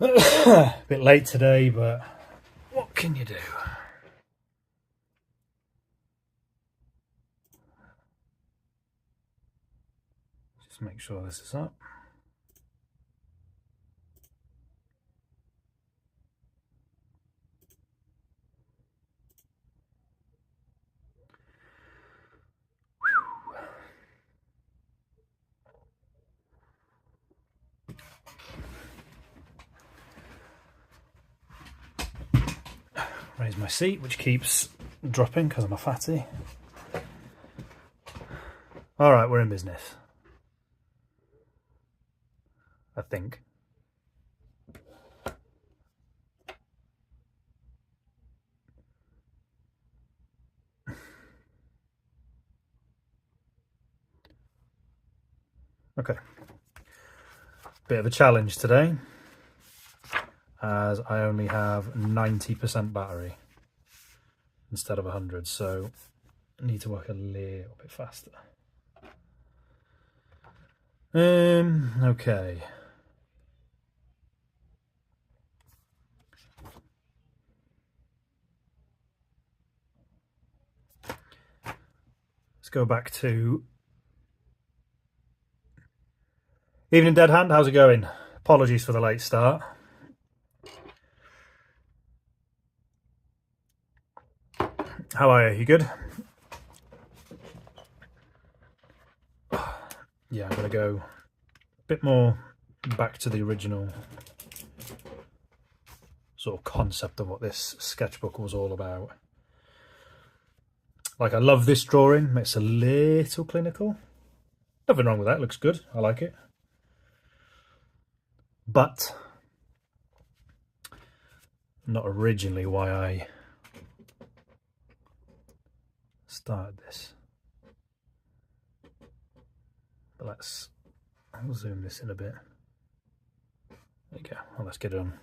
A bit late today, but what can you do? Just make sure this is up. Raise my seat, which keeps dropping because I'm a fatty. All right, we're in business. I think. Okay. Bit of a challenge today, as I only have 90% battery instead of 100, so I need to work a little bit faster. Okay. Let's go back to Evening Dead Hand. How's it going? Apologies for the late start. How are you? You good? Yeah, I'm going to go a bit more back to the original sort of concept of what this sketchbook was all about. Like, I love this drawing. It's a little clinical. Nothing wrong with that. It looks good. I like it. But not originally why I started this. But I'll zoom this in a bit. There you go. Well, let's get it on.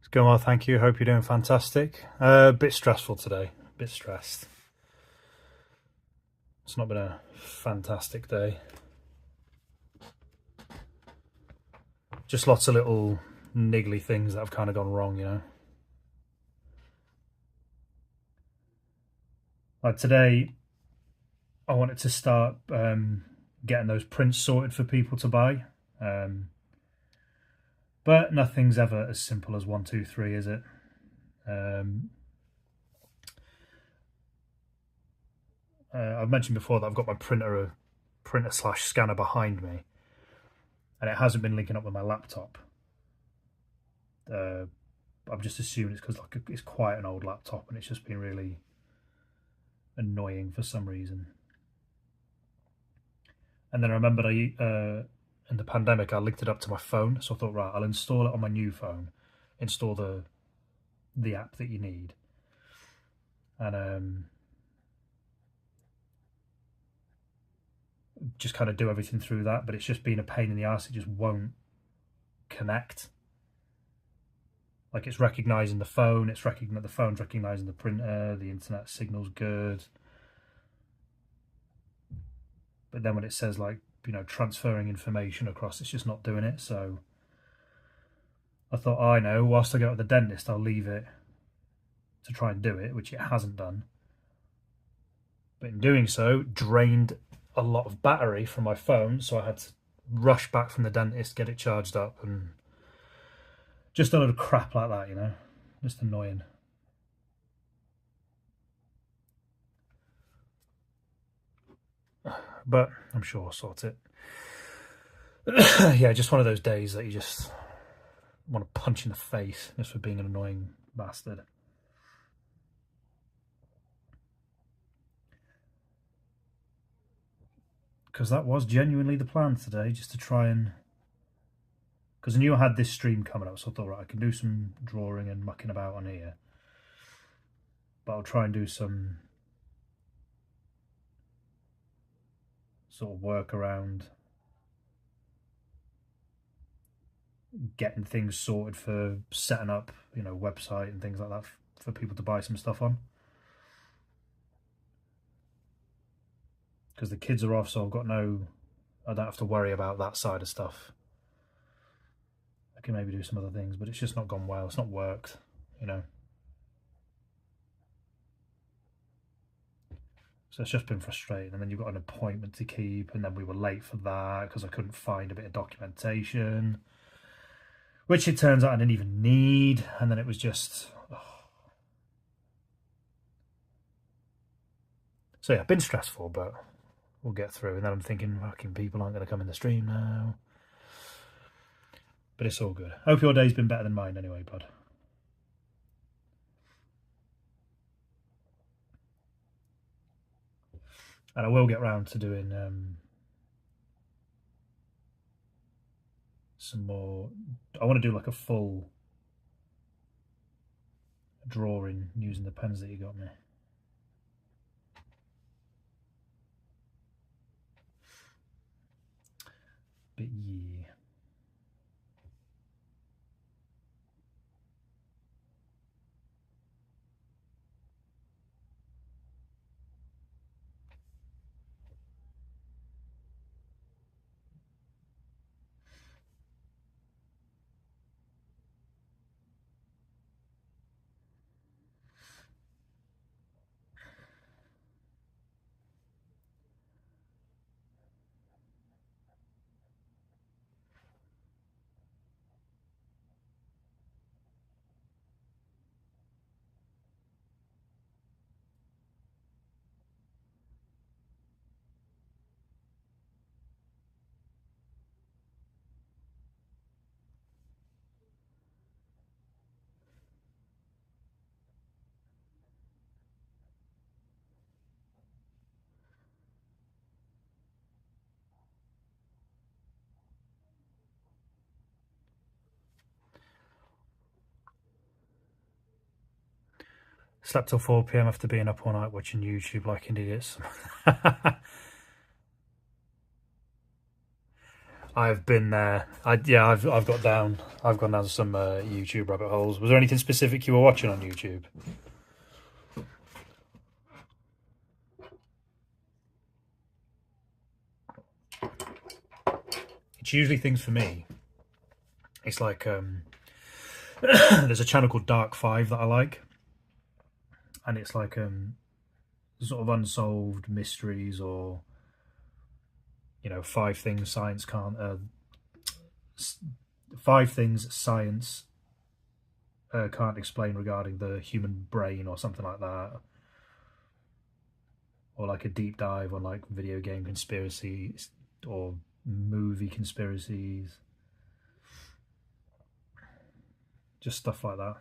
It's going well, thank you. Hope you're doing fantastic. A bit stressful today. A bit stressed. It's not been a fantastic day. Just lots of little niggly things that have kind of gone wrong, you know. Like today, I wanted to start getting those prints sorted for people to buy. But nothing's ever as simple as 1, 2, 3, is it? I've mentioned before that I've got my printer / scanner behind me, and it hasn't been linking up with my laptop. I'm just assuming it's because it's quite an old laptop and it's just been really annoying for some reason. And then I remembered in the pandemic I linked it up to my phone, so I thought, right, I'll install it on my new phone, install the app that you need, and just kind of do everything through that. But it's just been a pain in the ass. It just won't connect. Like, it's recognizing the phone, the phone's recognizing the printer, the internet signal's good, but then when it says, like, you know, transferring information across, it's just not doing it. So I thought, I know, whilst I go to the dentist, I'll leave it to try and do it, which it hasn't done. But in doing so, drained a lot of battery from my phone, so I had to rush back from the dentist, get it charged up, and just a lot of crap like that, you know, just annoying. But I'm sure I'll sort it. Yeah, just one of those days that you just want to punch in the face just for being an annoying bastard. Because that was genuinely the plan today, just to try and because I knew I had this stream coming up, so I thought, right, I can do some drawing and mucking about on here, but I'll try and do some sort of work around getting things sorted for setting up, you know, website and things like that for people to buy some stuff on. Because the kids are off, so I don't have to worry about that side of stuff. I can maybe do some other things, but it's just not gone well. It's not worked, you know. So it's just been frustrating. And then you've got an appointment to keep, and then we were late for that because I couldn't find a bit of documentation, which it turns out I didn't even need. And then it was just... So yeah, been stressful, but we'll get through. And then I'm thinking, fucking people aren't going to come in the stream now. But it's all good. Hope your day's been better than mine anyway, bud. And I will get round to doing some more. I want to do like a full drawing using the pens that you got me. But yeah. Slept till 4 PM after being up all night watching YouTube like idiots. I've been there. I've got down. I've gone down some YouTube rabbit holes. Was there anything specific you were watching on YouTube? It's usually things for me. It's like there's a channel called Dark 5 that I like, and it's like sort of unsolved mysteries, or you know, 5 things science can't 5 things science can't explain regarding the human brain, or something like that, or like a deep dive on like video game conspiracies or movie conspiracies, just stuff like that.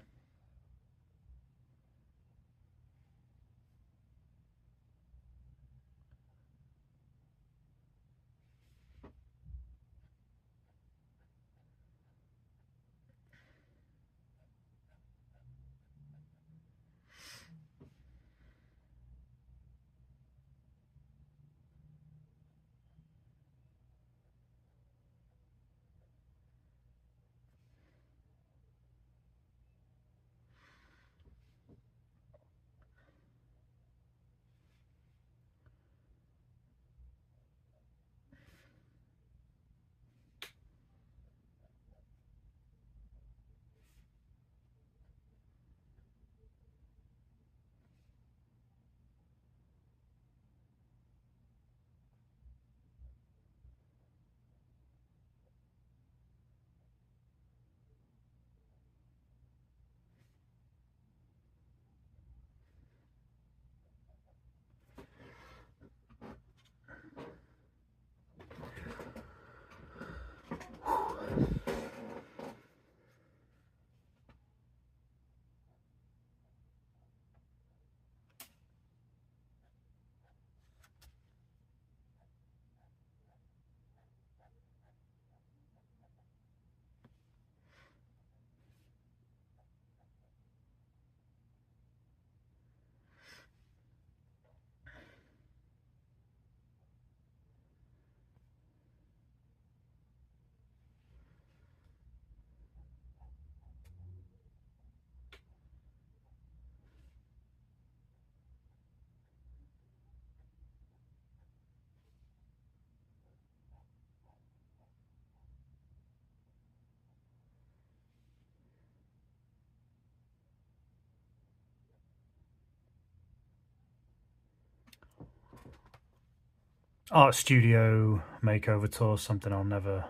art studio makeover tour, something I'll never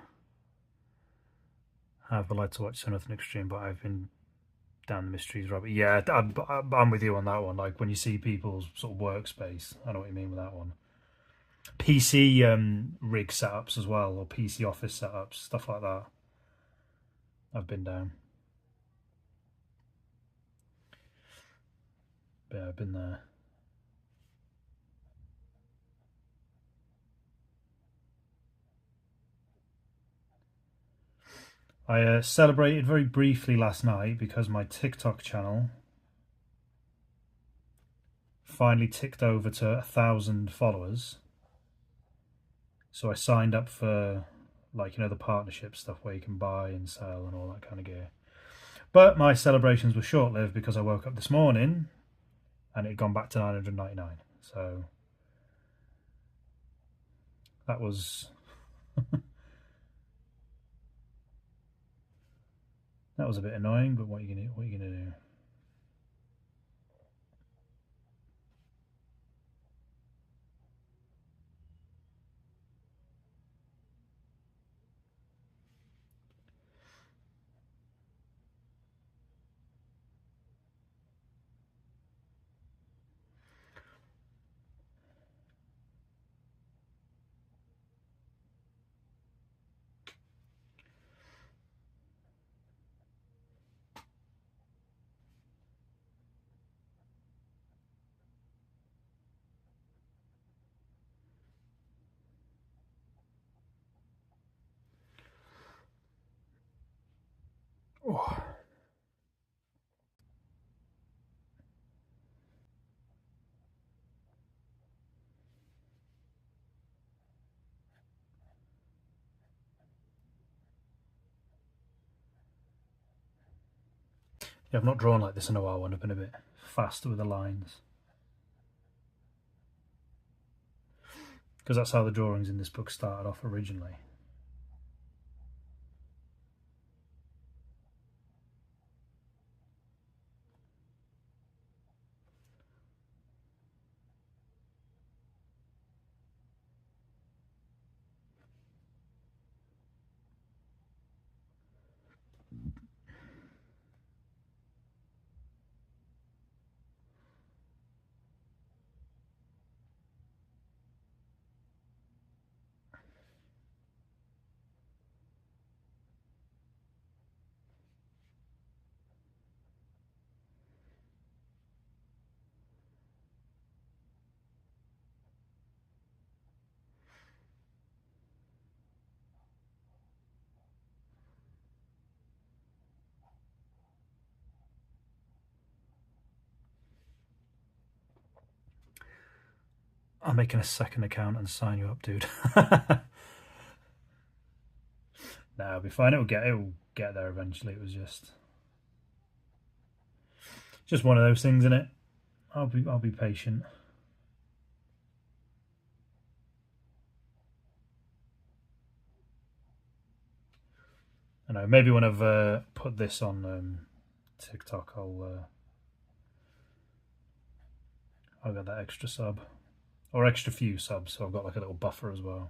have. I'd like to watch Nothing Extreme, but I've been down the mysteries rabbit. Yeah, I'm with you on that one. Like when you see people's sort of workspace, I know what you mean with that one. PC rig setups as well, or PC office setups, stuff like that. I've been down. But yeah, I've been there. I celebrated very briefly last night because my TikTok channel finally ticked over to 1,000 followers. So I signed up for, like, you know, the partnership stuff where you can buy and sell and all that kind of gear. But my celebrations were short-lived because I woke up this morning and it had gone back to 999. So that was that was a bit annoying, but what are you gonna do? Oh. Yeah, I've not drawn like this in a while. I've been a bit faster with the lines. Because that's how the drawings in this book started off originally. I'm making a second account and sign you up, dude. No, it'll be fine. It'll get there eventually. It was just one of those things, isn't it? I'll be patient. I know. Maybe when I've put this on TikTok, I'll get that extra sub or extra few subs, so I've got like a little buffer as well.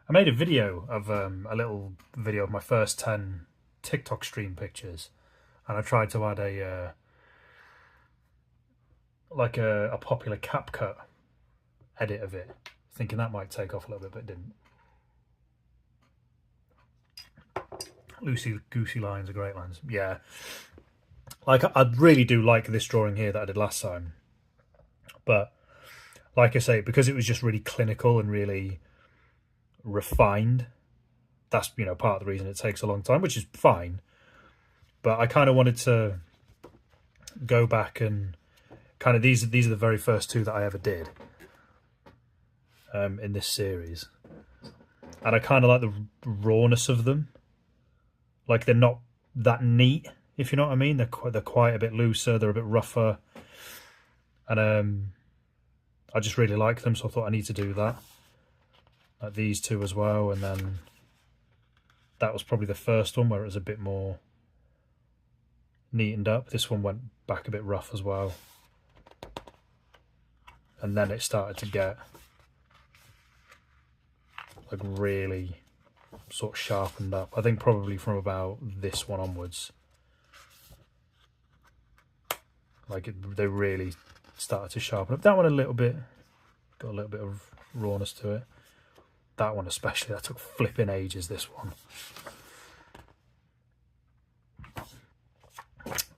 I made a video of a little video of my first 10 TikTok stream pictures, and I tried to add a like a popular CapCut edit of it, thinking that might take off a little bit, but it didn't. Loosey goosey lines are great lines. Yeah, like I really do like this drawing here that I did last time, but like I say, because it was just really clinical and really refined, that's, you know, part of the reason it takes a long time, which is fine. But I kind of wanted to go back and kind of these are the very first two that I ever did in this series, and I kind of like the rawness of them. Like they're not that neat, if you know what I mean. They're quite a bit looser. They're a bit rougher, and I just really like them, so I thought I need to do that. Like these two as well, and then that was probably the first one where it was a bit more neatened up. This one went back a bit rough as well. and then it started to get like really sort of sharpened up. I think probably from about this one onwards, like they really started to sharpen up. That one a little bit, got a little bit of rawness to it. That one especially, that took flipping ages, this one.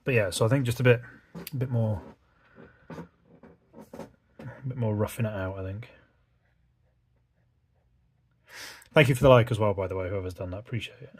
But yeah, so I think just a bit more roughing it out, I think. Thank you for the like as well, by the way, whoever's done that, appreciate it.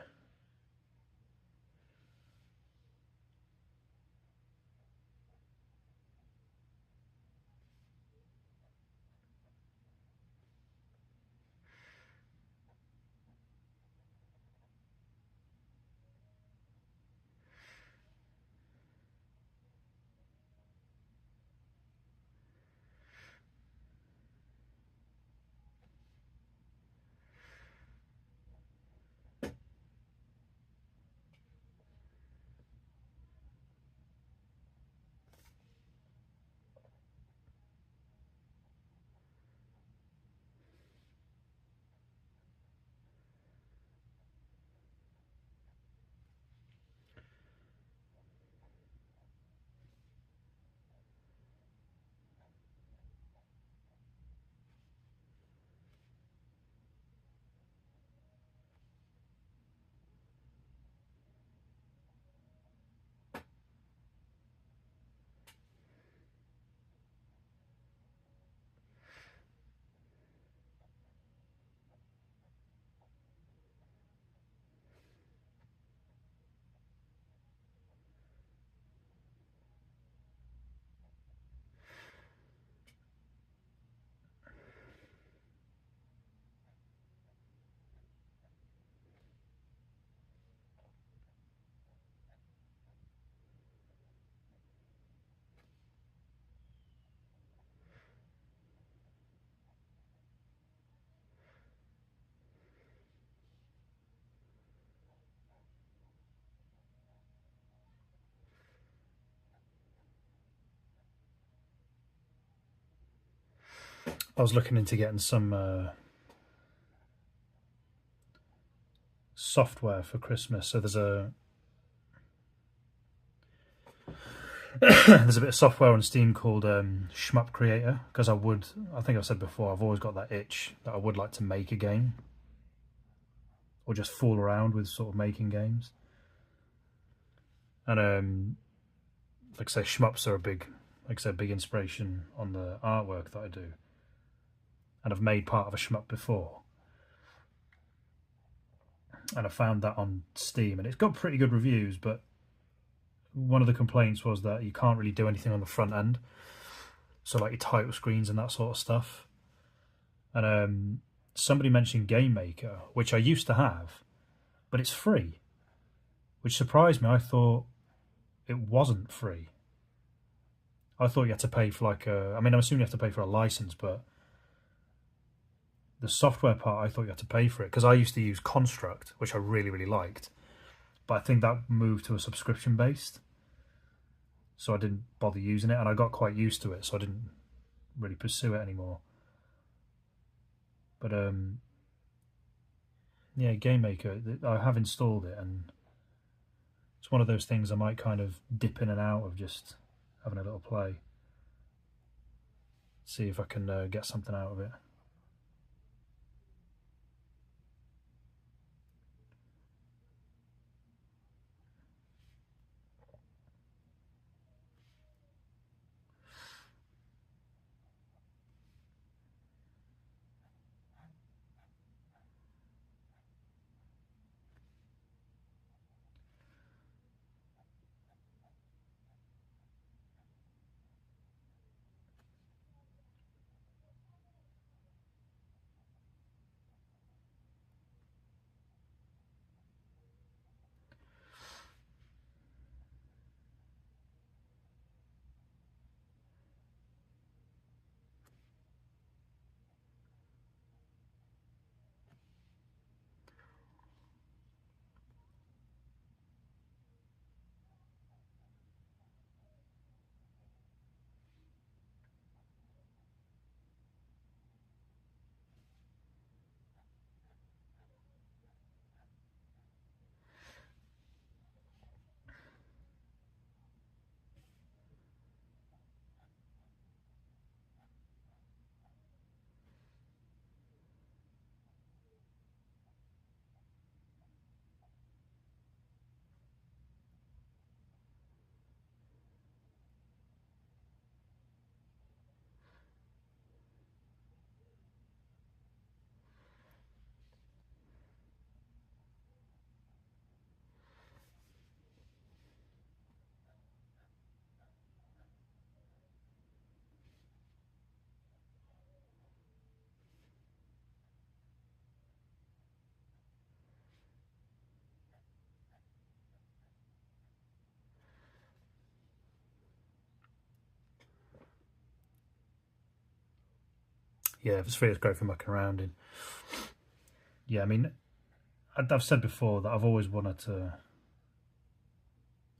I was looking into getting some software for Christmas. So there's a there's a bit of software on Steam called Shmup Creator, because I think I've said before, I've always got that itch that I would like to make a game, or just fool around with sort of making games. And like I say, shmups are a big inspiration on the artwork that I do, and I've made part of a shmup before, and I found that on Steam, and it's got pretty good reviews, but one of the complaints was that you can't really do anything on the front end, so like your title screens and that sort of stuff. And somebody mentioned Game Maker, which I used to have, but it's free, which surprised me. I thought it wasn't free. I thought you had to pay for like I'm assuming you have to pay for a license, but the software part, I thought you had to pay for it, because I used to use Construct, which I really, really liked. But I think that moved to a subscription based, so I didn't bother using it, and I got quite used to it, so I didn't really pursue it anymore. But yeah, Game Maker, I have installed it, and it's one of those things I might kind of dip in and out of, just having a little play, see if I can get something out of it. Yeah, if it's free, it's great for mucking around in. Yeah, I mean, I've said before that I've always wanted to,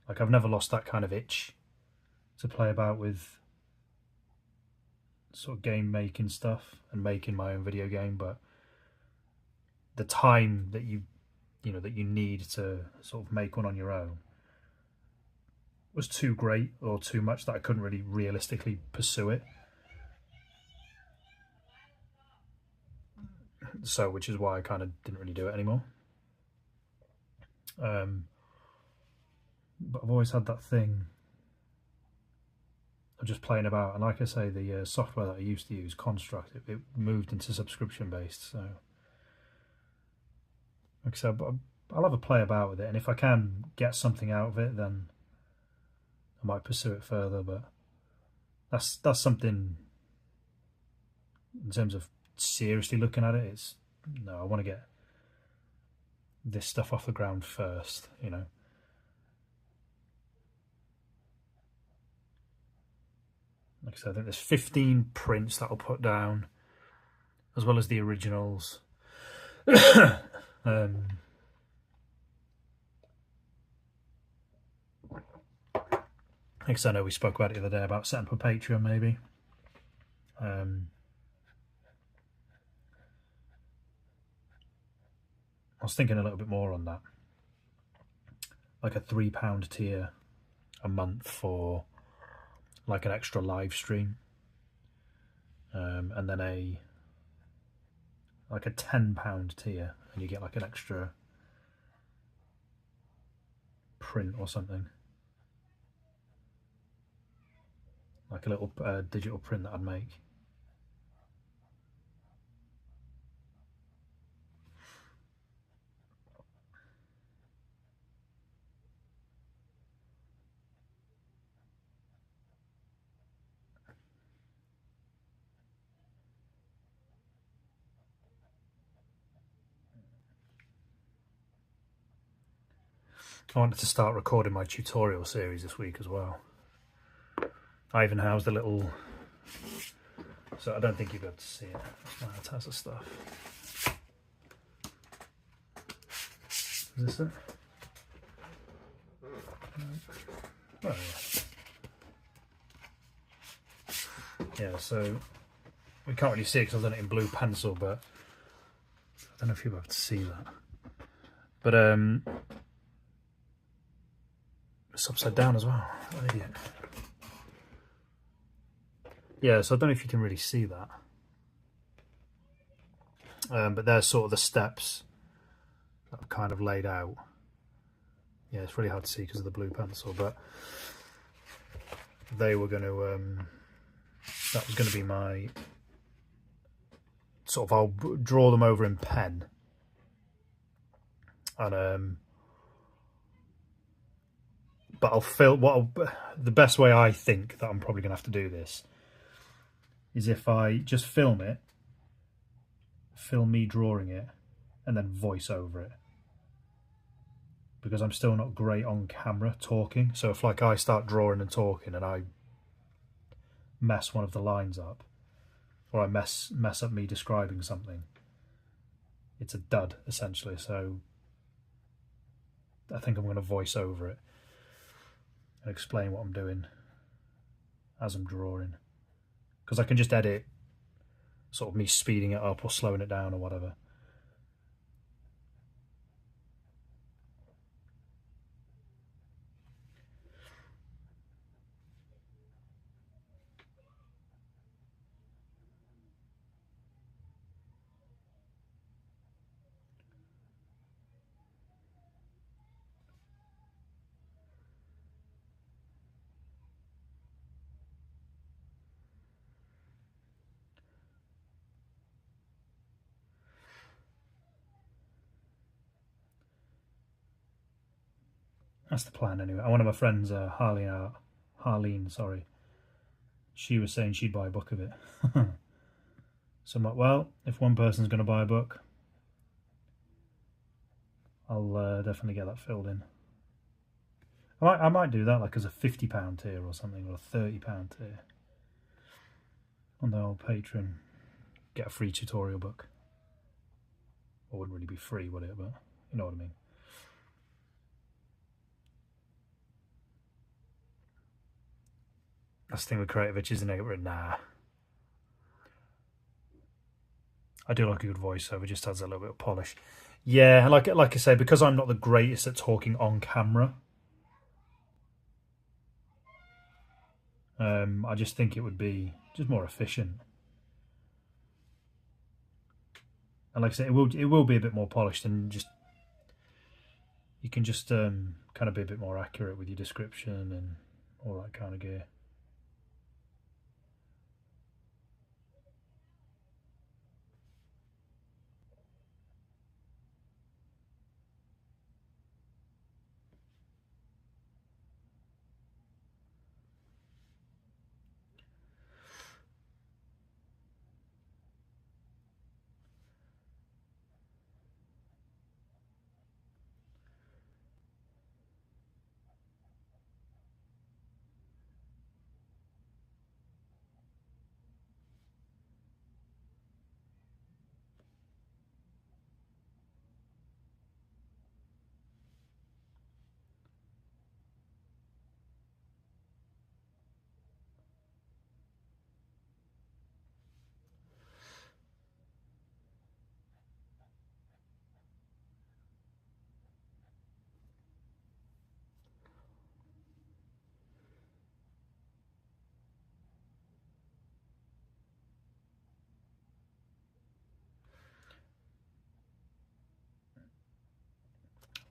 like, I've never lost that kind of itch to play about with sort of game making stuff and making my own video game, but the time that you need to sort of make one on your own was too great or too much that I couldn't really realistically pursue it. So, which is why I kind of didn't really do it anymore. But I've always had that thing of just playing about, and like I say, the software that I used to use, Construct, it moved into subscription based. So, like I said, I'll have a play about with it, and if I can get something out of it, then I might pursue it further. But that's something in terms of seriously looking at it. It's no, I want to get this stuff off the ground first, you know. Like I said, I think there's 15 prints that I'll put down, as well as the originals. Like I said, I know we spoke about it the other day about setting up a Patreon, maybe. I was thinking a little bit more on that, like a £3 tier a month for like an extra live stream, and then like a £10 tier, and you get like an extra print or something, like a little digital print that I'd make. I wanted to start recording my tutorial series this week as well. I even housed a little, so I don't think you'll be able to see it. That's my Tazza stuff. Is this it? Oh, yeah, so we can't really see it because I've done it in blue pencil, but I don't know if you'll be able to see that. But it's upside down as well. An idiot. Yeah, so I don't know if you can really see that. But there's sort of the steps that I've kind of laid out. Yeah, it's really hard to see because of the blue pencil, but they were going to, that was going to be my, sort of, I'll draw them over in pen. And, but I'll the best way I think that I'm probably going to have to do this is if I just film me drawing it, and then voice over it. Because I'm still not great on camera talking, so if like I start drawing and talking and I mess one of the lines up, or I mess up me describing something, it's a dud essentially. So I think I'm going to voice over it and explain what I'm doing as I'm drawing, because I can just edit sort of me speeding it up or slowing it down or whatever. That's the plan anyway. One of my friends, Harleen, sorry, she was saying she'd buy a book of it. So I'm like, well, if one person's going to buy a book, I'll definitely get that filled in. I might do that like as a £50 tier or something, or a £30 tier on the old Patreon. get a free tutorial book. It wouldn't really be free, would it? But you know what I mean. That's the thing with creative itch, isn't it? Nah. I do like a good voiceover, just adds a little bit of polish. Yeah, like I say, because I'm not the greatest at talking on camera, I just think it would be just more efficient. And like I say, it will be a bit more polished, and just you can just kind of be a bit more accurate with your description and all that kind of gear.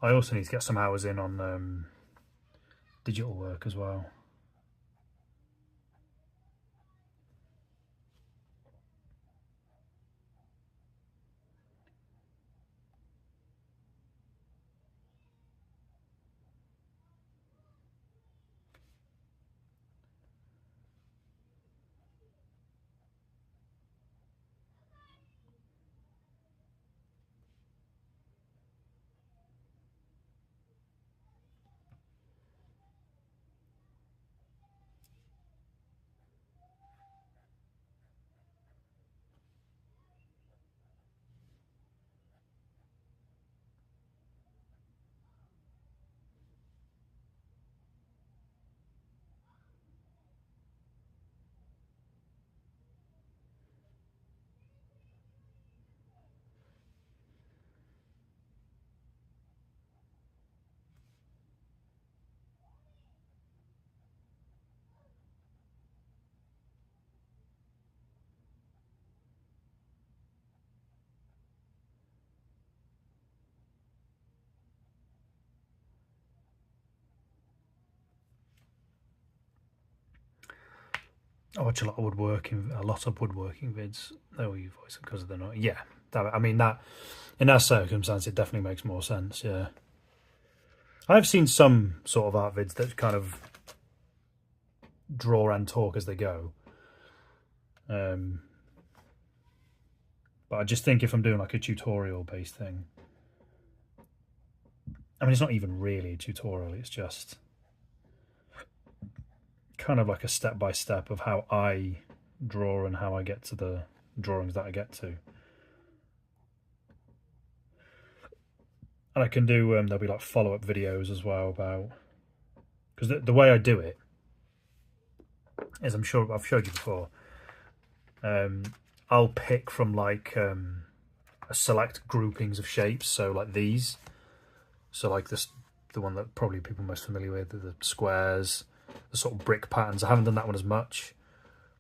I also need to get some hours in on digital work as well. I watch a lot of woodworking vids. Oh, you voice because they're not. Yeah, I mean that in that circumstance, it definitely makes more sense. Yeah, I've seen some sort of art vids that kind of draw and talk as they go. But I just think if I'm doing like a tutorial based thing, I mean, it's not even really a tutorial. It's just kind of like a step by step of how I draw and how I get to the drawings that I get to. And I can do there'll be like follow-up videos as well about, because the way I do it is, I'm sure I've showed you before, I'll pick from like a select groupings of shapes, so like these, so like this, the one that probably people most familiar with, the squares, the sort of brick patterns. I haven't done that one as much.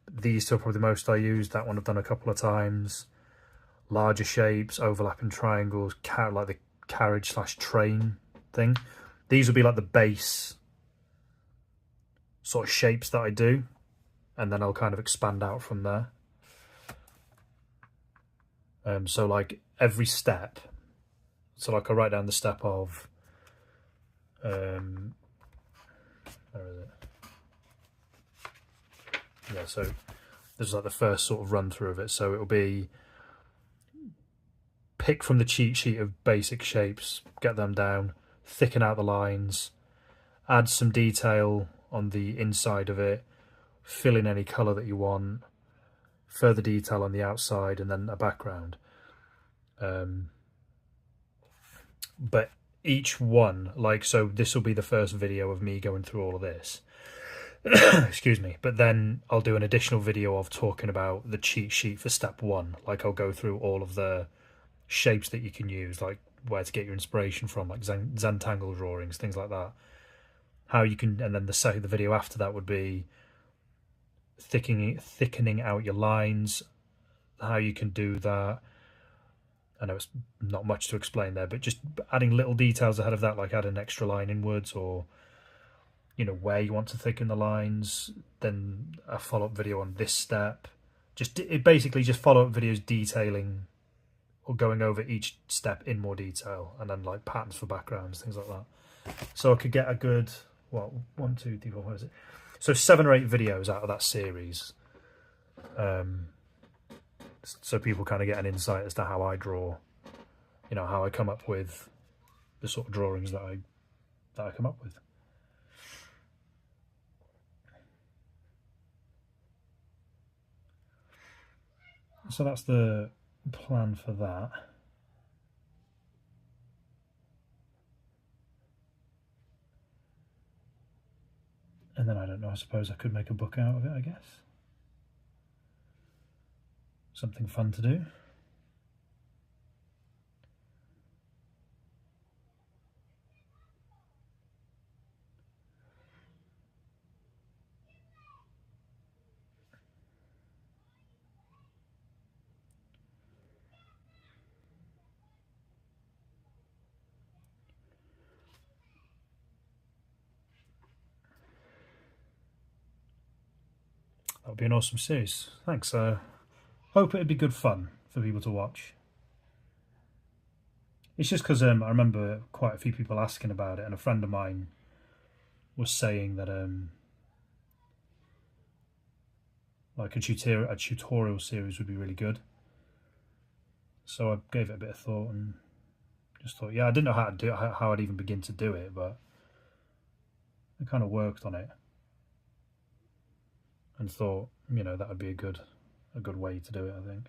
These two are probably the most I use. That one I've done a couple of times. Larger shapes, overlapping triangles, like the carriage/train thing. These would be like the base sort of shapes that I do, and then I'll kind of expand out from there. So like every step, so like I write down the step of where is it? Yeah, so this is like the first sort of run through of it. So it'll be pick from the cheat sheet of basic shapes, get them down, thicken out the lines, add some detail on the inside of it, fill in any colour that you want, further detail on the outside, and then a background. But each one, like, so this will be the first video of me going through all of this. Excuse me. But then I'll do an additional video of talking about the cheat sheet for step 1. Like, I'll go through all of the shapes that you can use, like where to get your inspiration from, like Zentangle drawings, things like that. How you can, and then the video after that would be thickening out your lines, how you can do that. I know it's not much to explain there, but just adding little details ahead of that, like add an extra line inwards, or where you want to thicken the lines, then a follow-up video on this step. It basically just follow-up videos detailing or going over each step in more detail, and then like patterns for backgrounds, things like that. So I could get a good, 1, 2, 3, 4, what is it? So 7 or 8 videos out of that series. So people kind of get an insight as to how I draw, how I come up with the sort of drawings that I come up with. So that's the plan for that. And then I don't know, I suppose I could make a book out of it, I guess. Something fun to do. That would be an awesome series. Thanks. Hope it'd be good fun for people to watch. It's just because I remember quite a few people asking about it, and a friend of mine was saying that like a tutorial series would be really good. So I gave it a bit of thought and just thought, yeah, I didn't know how to do it, how I'd even begin to do it, but I kind of worked on it and thought, that would be a good way to do it, I think.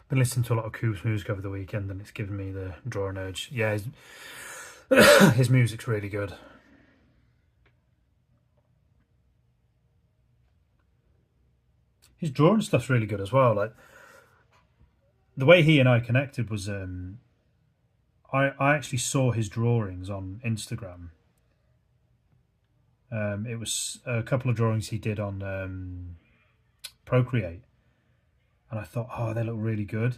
Been listening to a lot of Coop's music over the weekend, and it's given me the drawing urge. Yeah, his music's really good. His drawing stuff's really good as well. Like the way he and I connected was, I actually saw his drawings on Instagram. It was a couple of drawings he did on Procreate, and I thought, oh, they look really good,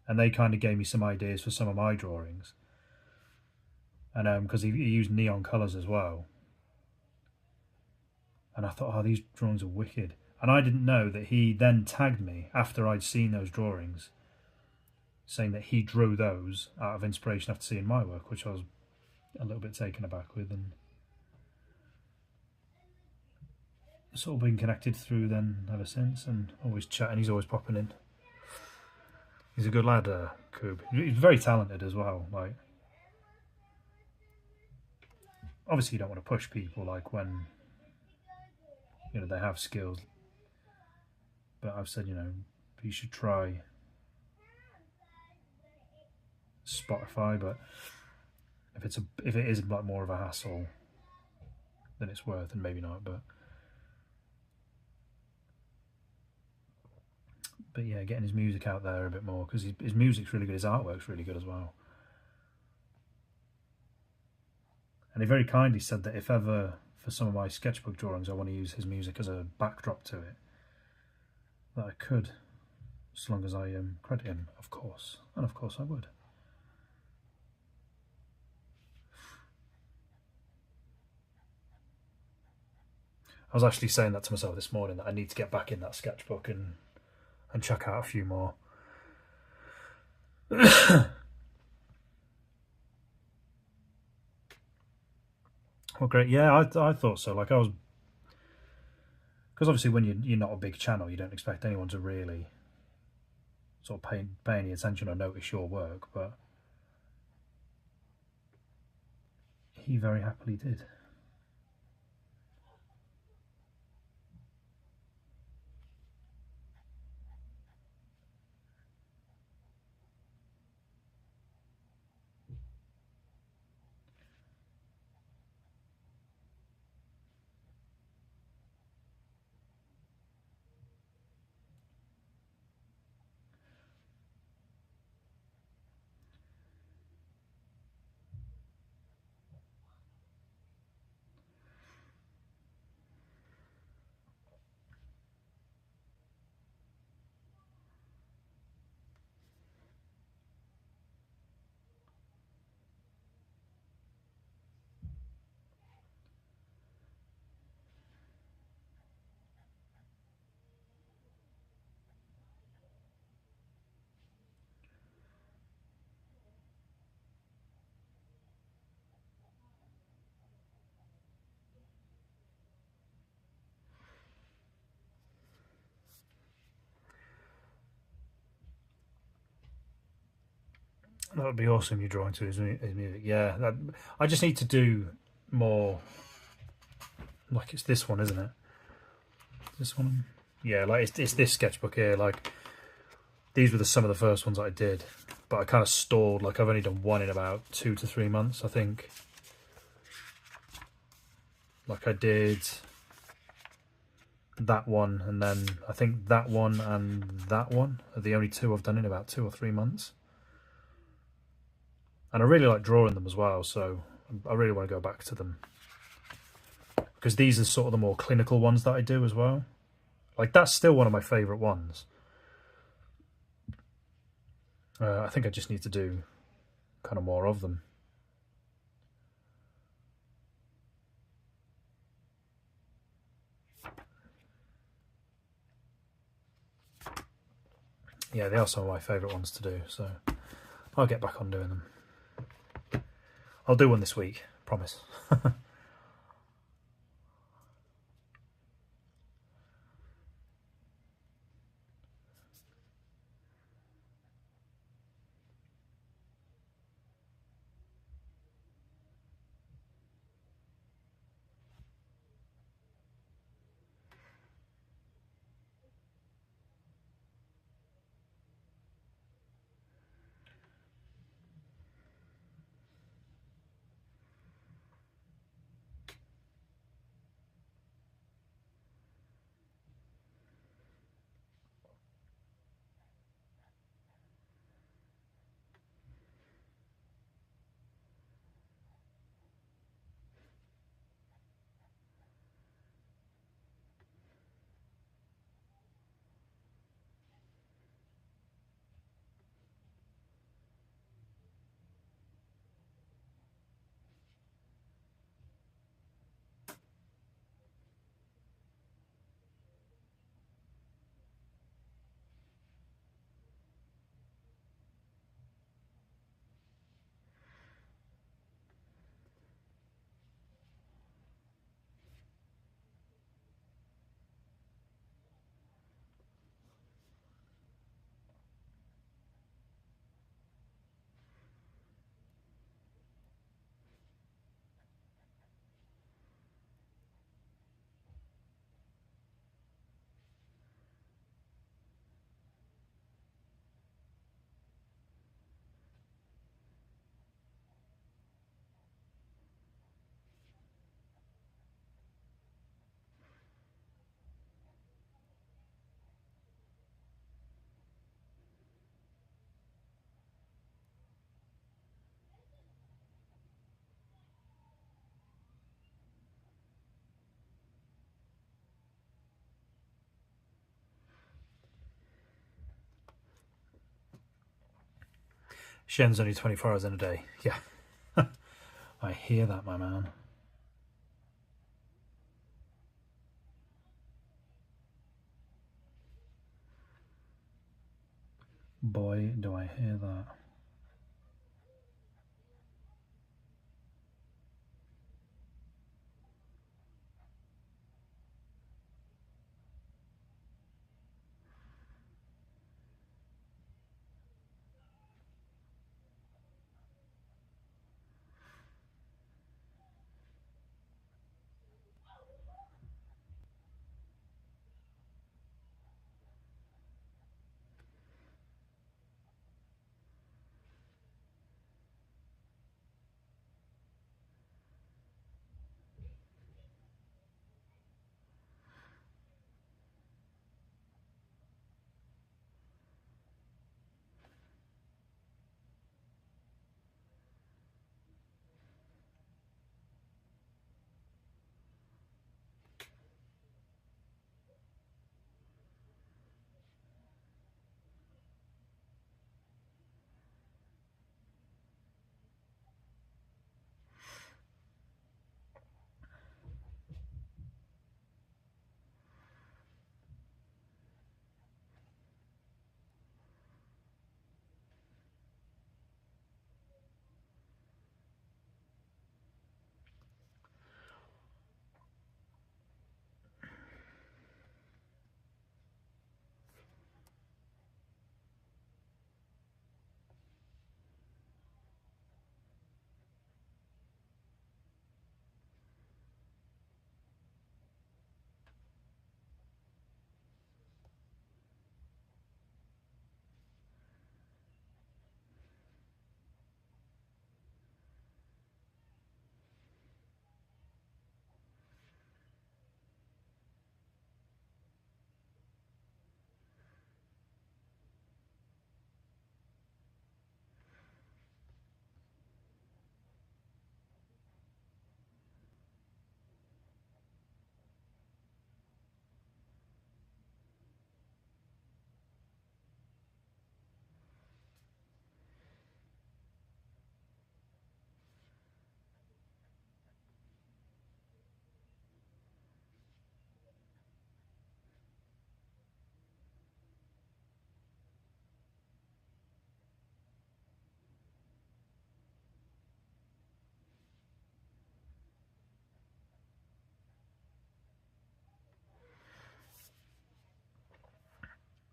and they kind of gave me some ideas for some of my drawings. And because he used neon colours as well, and I thought, oh, these drawings are wicked. And I didn't know that he then tagged me after I'd seen those drawings, saying that he drew those out of inspiration after seeing my work, which I was a little bit taken aback with, and sort of been connected through then ever since, and always chatting. He's always popping in. He's a good lad, Coob. He's very talented as well. Like, obviously, you don't want to push people like when they have skills, but I've said you should try Spotify, but if it is like more of a hassle, then it's worth, and maybe not. But yeah, getting his music out there a bit more, because his music's really good, his artwork's really good as well. And he very kindly said that if ever, for some of my sketchbook drawings, I want to use his music as a backdrop to it, that I could, as long as I credit him, of course. And of course I would. I was actually saying that to myself this morning, that I need to get back in that sketchbook and check out a few more. Well, great. Yeah, I thought so. Like, I was, because obviously when you're not a big channel, you don't expect anyone to really sort of pay any attention or notice your work, but he very happily did. That would be awesome, you drawing to his music. Yeah, I just need to do more. Like, it's this one, isn't it? This one? Yeah, like it's this sketchbook here. Like, these were some of the first ones I did, but I kind of stalled. Like, I've only done one in about 2 to 3 months, I think. Like, I did that one, and then I think that one and that one are the only two I've done in about 2 or 3 months. And I really like drawing them as well, so I really want to go back to them, because these are sort of the more clinical ones that I do as well. Like, that's still one of my favourite ones. I think I just need to do kind of more of them. Yeah, they are some of my favourite ones to do, so I'll get back on doing them. I'll do one this week, promise. Shen's only 24 hours in a day. Yeah. I hear that, my man. Boy, do I hear that.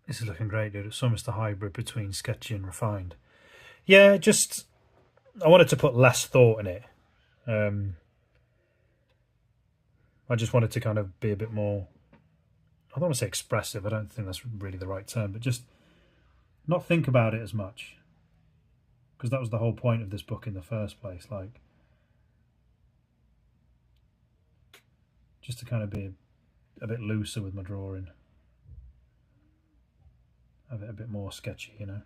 This is looking great, dude. It's almost a hybrid between sketchy and refined. Yeah, just I wanted to put less thought in it. I just wanted to kind of be a bit more. I don't want to say expressive. I don't think that's really the right term, but just not think about it as much, because that was the whole point of this book in the first place. Like, just to kind of be a bit looser with my drawing, have it a bit more sketchy, you know.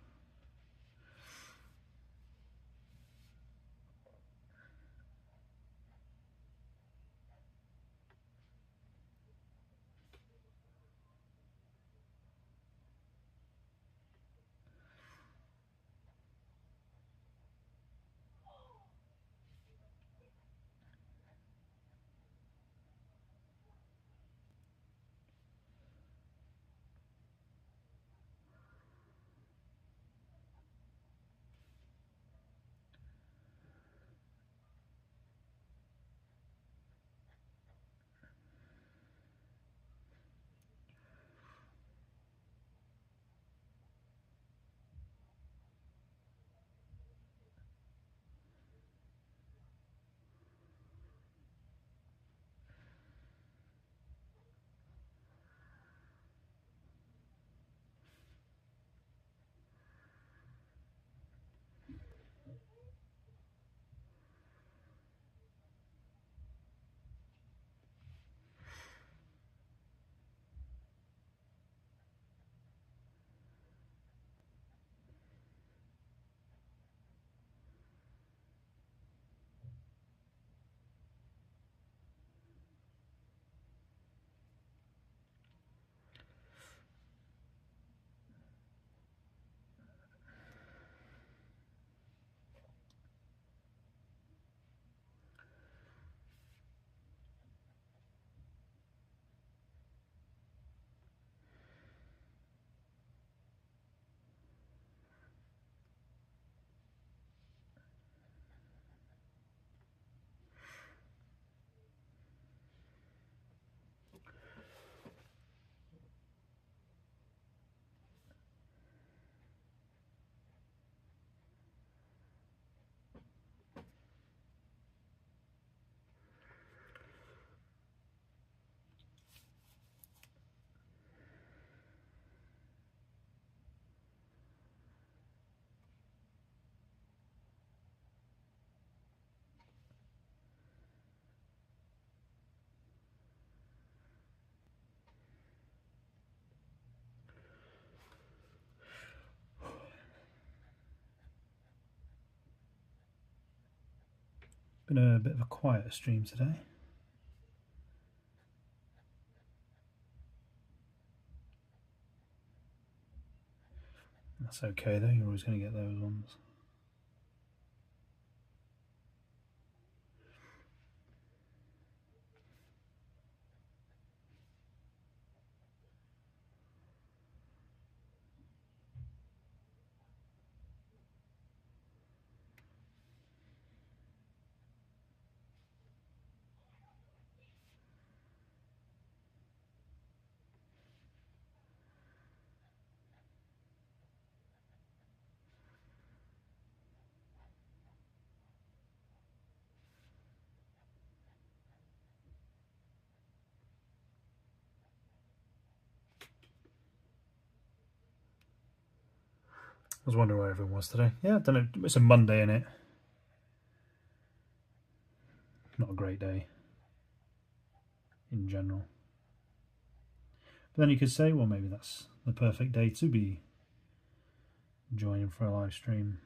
Been a bit of a quieter stream today. That's okay though, you're always going to get those ones. I was wondering where everyone was today. Yeah, I don't know. It's a Monday, innit? Not a great day in general. But then you could say, well, maybe that's the perfect day to be joining for a live stream,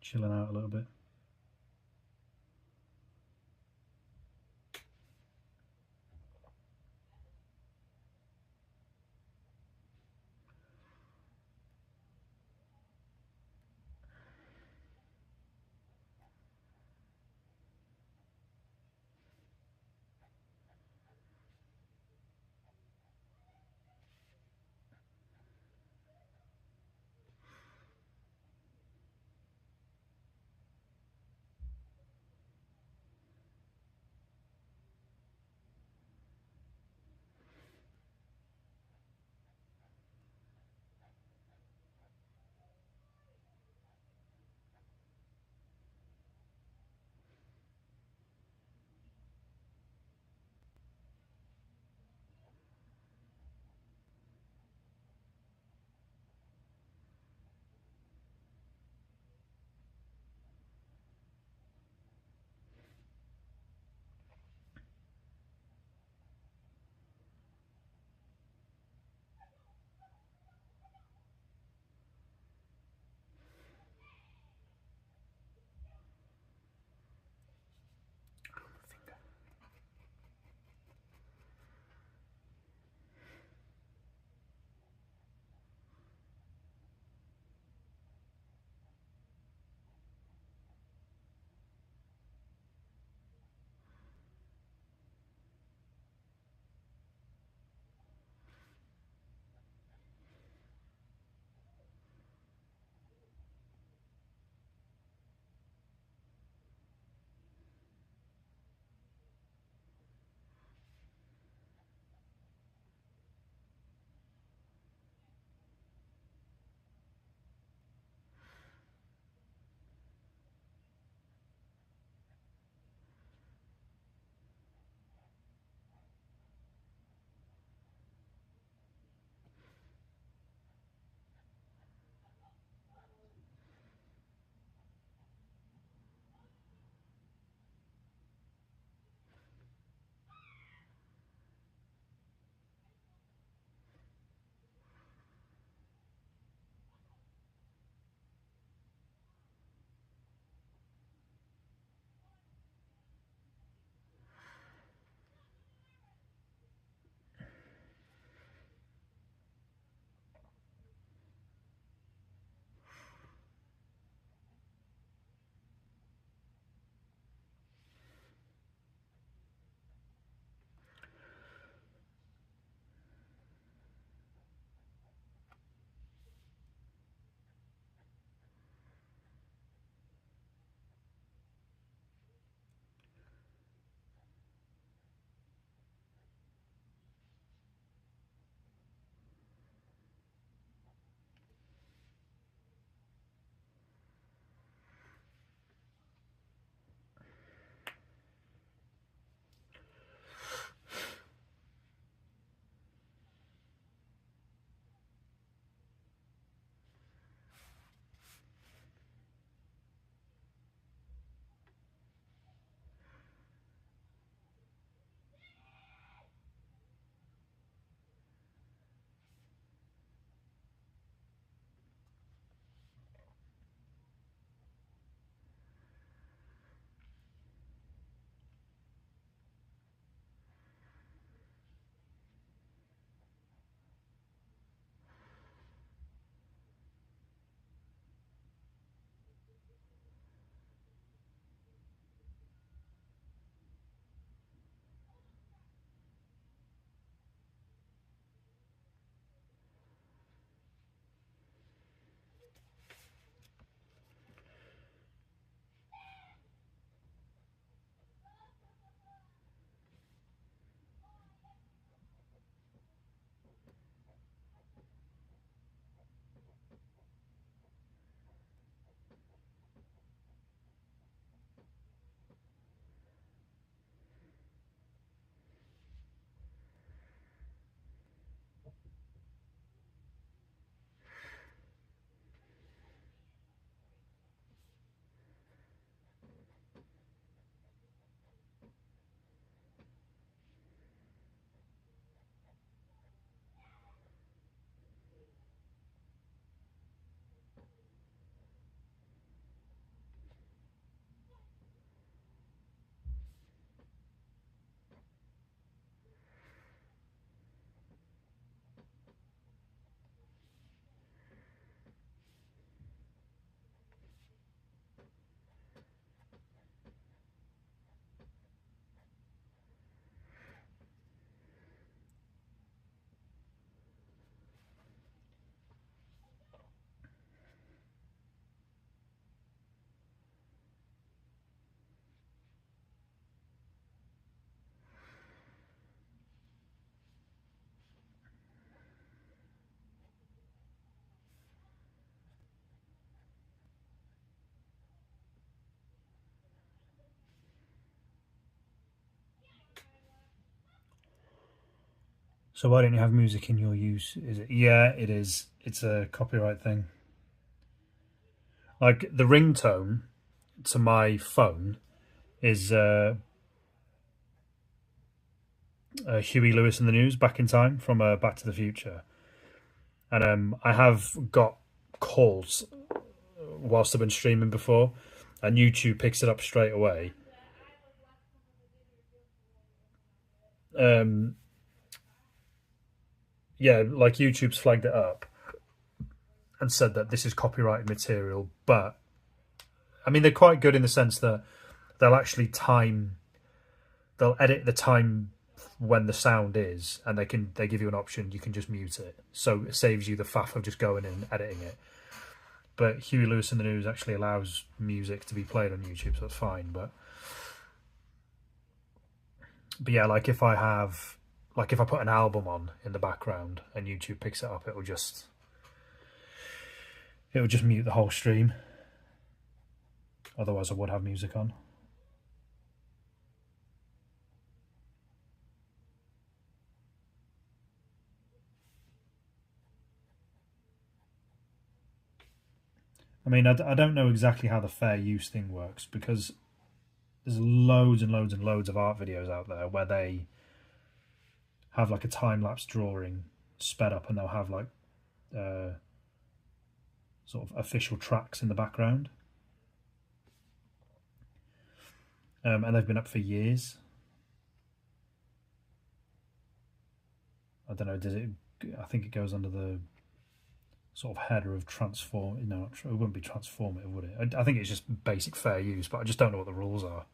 chilling out a little bit. So why don't you have music in your use? Is it? Yeah, it is. It's a copyright thing. Like the ringtone to my phone is Huey Lewis and the News, Back in Time from Back to the Future, and I have got calls whilst I've been streaming before, and YouTube picks it up straight away. Um, yeah, like YouTube's flagged it up and said that this is copyrighted material, but I mean they're quite good in the sense that they'll actually they'll edit the time when the sound is, and they give you an option, you can just mute it, so it saves you the faff of just going in and editing it. But Huey Lewis in the News actually allows music to be played on YouTube, so it's fine. But yeah, like if I put an album on in the background and YouTube picks it up, it'll just mute the whole stream. Otherwise I would have music on. I mean, I don't know exactly how the fair use thing works, because there's loads and loads and loads of art videos out there where they have like a time-lapse drawing sped up, and they'll have like sort of official tracks in the background, and they've been up for years. I don't know, does it? I think it goes under the sort of header of transform. No, it wouldn't be transformative, would it? I think it's just basic fair use, but I just don't know what the rules are.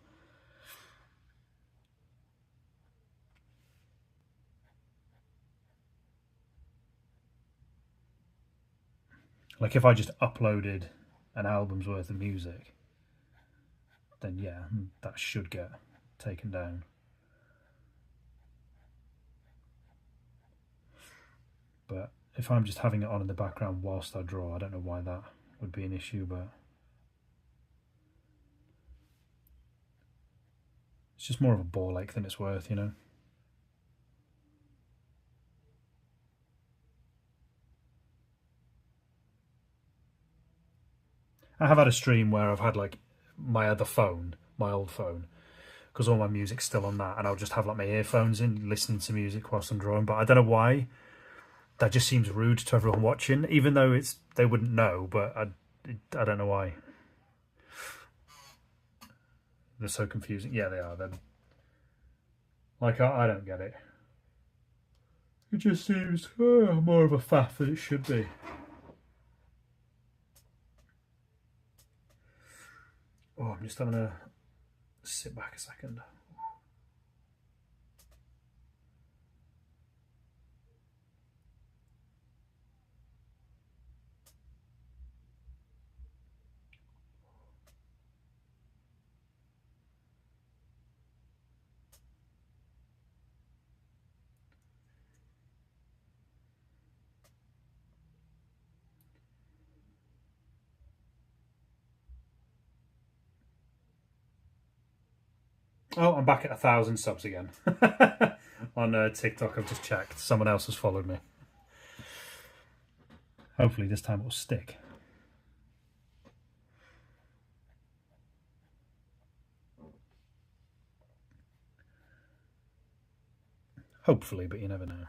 Like if I just uploaded an album's worth of music, then yeah, that should get taken down. But if I'm just having it on in the background whilst I draw, I don't know why that would be an issue, but it's just more of a ball ache than it's worth, you know? I have had a stream where I've had like my other phone, my old phone, because all my music's still on that, and I'll just have like my earphones in, listening to music whilst I'm drawing. But I don't know why. That just seems rude to everyone watching, even though they wouldn't know. But I don't know why. They're so confusing. Yeah, they are. They're like I don't get it. It just seems more of a faff than it should be. Oh, I'm just having a sit back a second. Oh, I'm back at 1,000 subs again. On TikTok, I've just checked. Someone else has followed me. Hopefully this time it will stick. Hopefully, but you never know.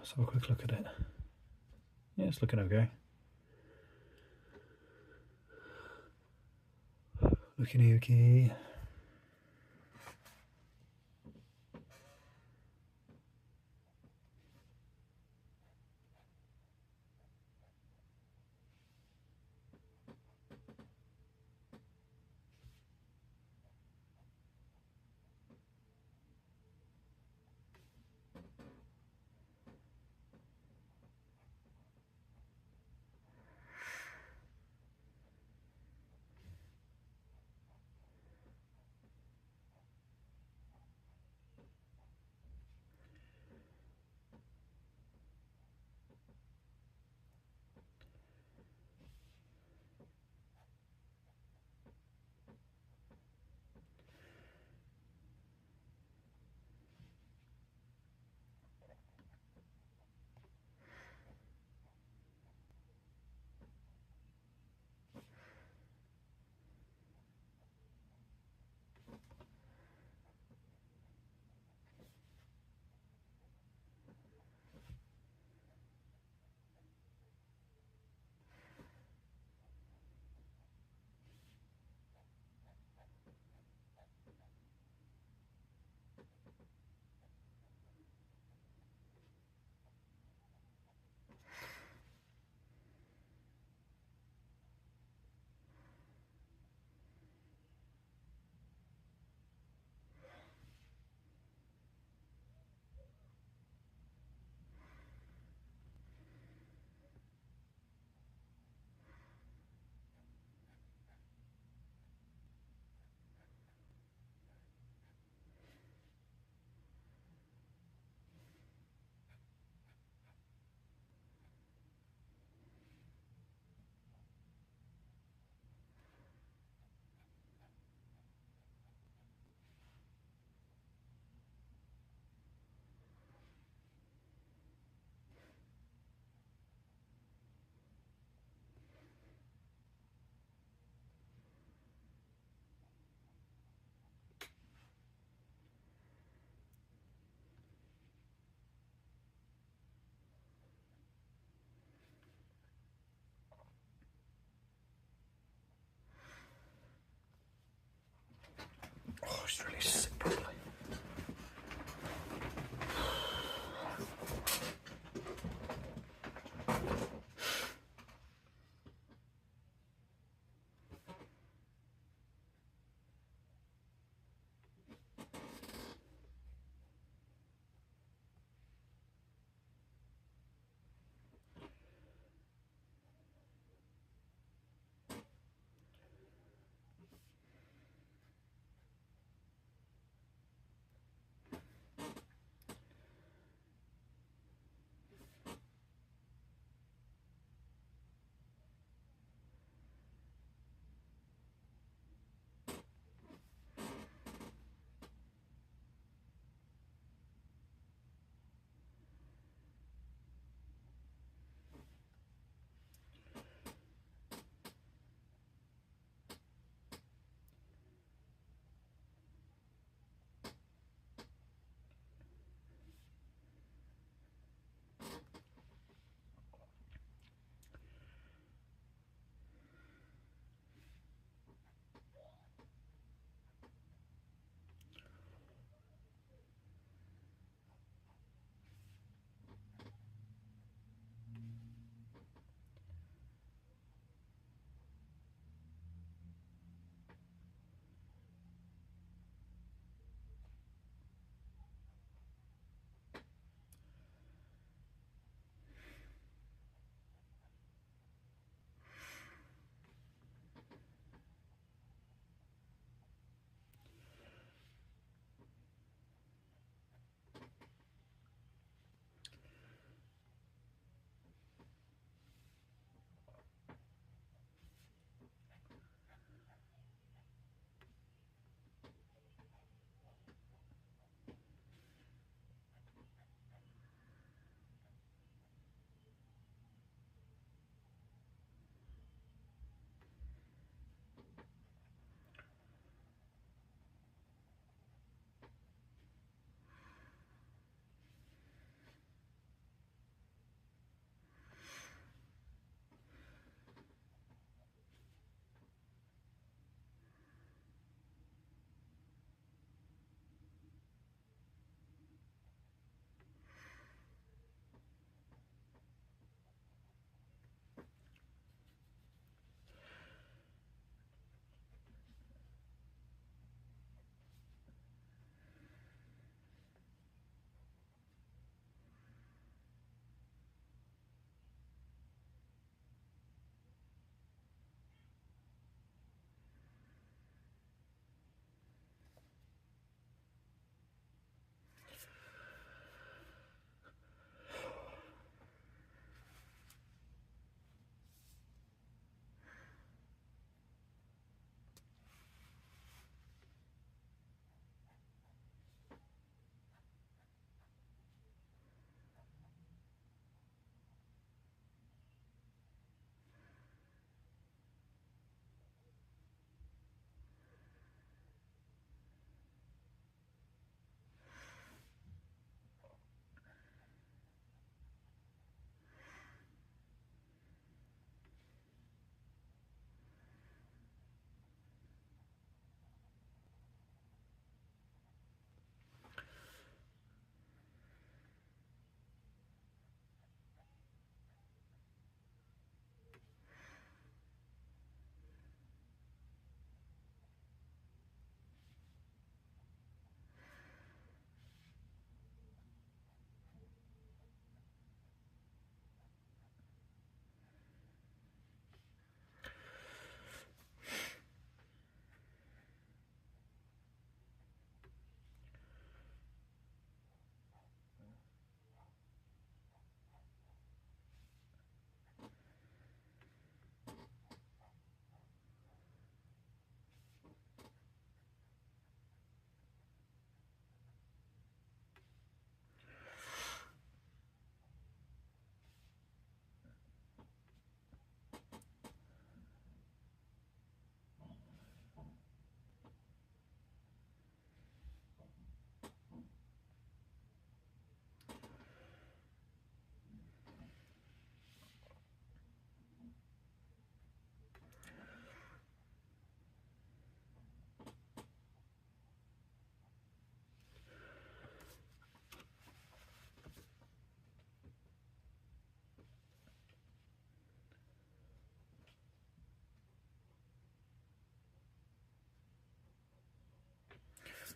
Let's have a quick look at it. Yeah, it's looking okay. Looking okay. Oh, it's really sick properly.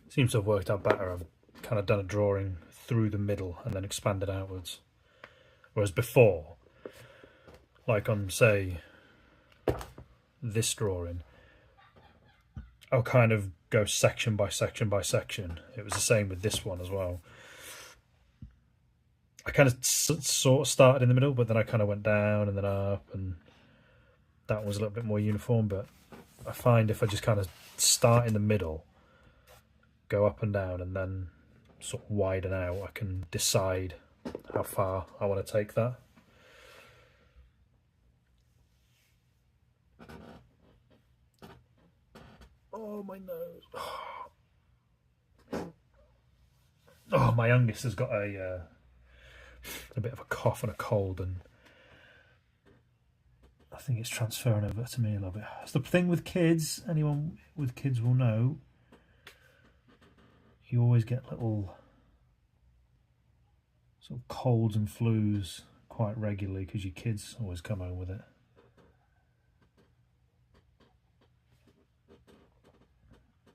Seems to have worked out better. I've kind of done a drawing through the middle and then expanded outwards. Whereas before, like on, say, this drawing, I'll kind of go section by section by section. It was the same with this one as well. I kind of sort of started in the middle, but then I kind of went down and then up, and that was a little bit more uniform. But I find if I just kind of start in the middle, go up and down, and then sort of widen out, I can decide how far I want to take that. Oh, my nose. Oh, my youngest has got a bit of a cough and a cold, and I think it's transferring over to me a little bit. It's the thing with kids. Anyone with kids will know. You always get little sort of colds and flus quite regularly because your kids always come home with it.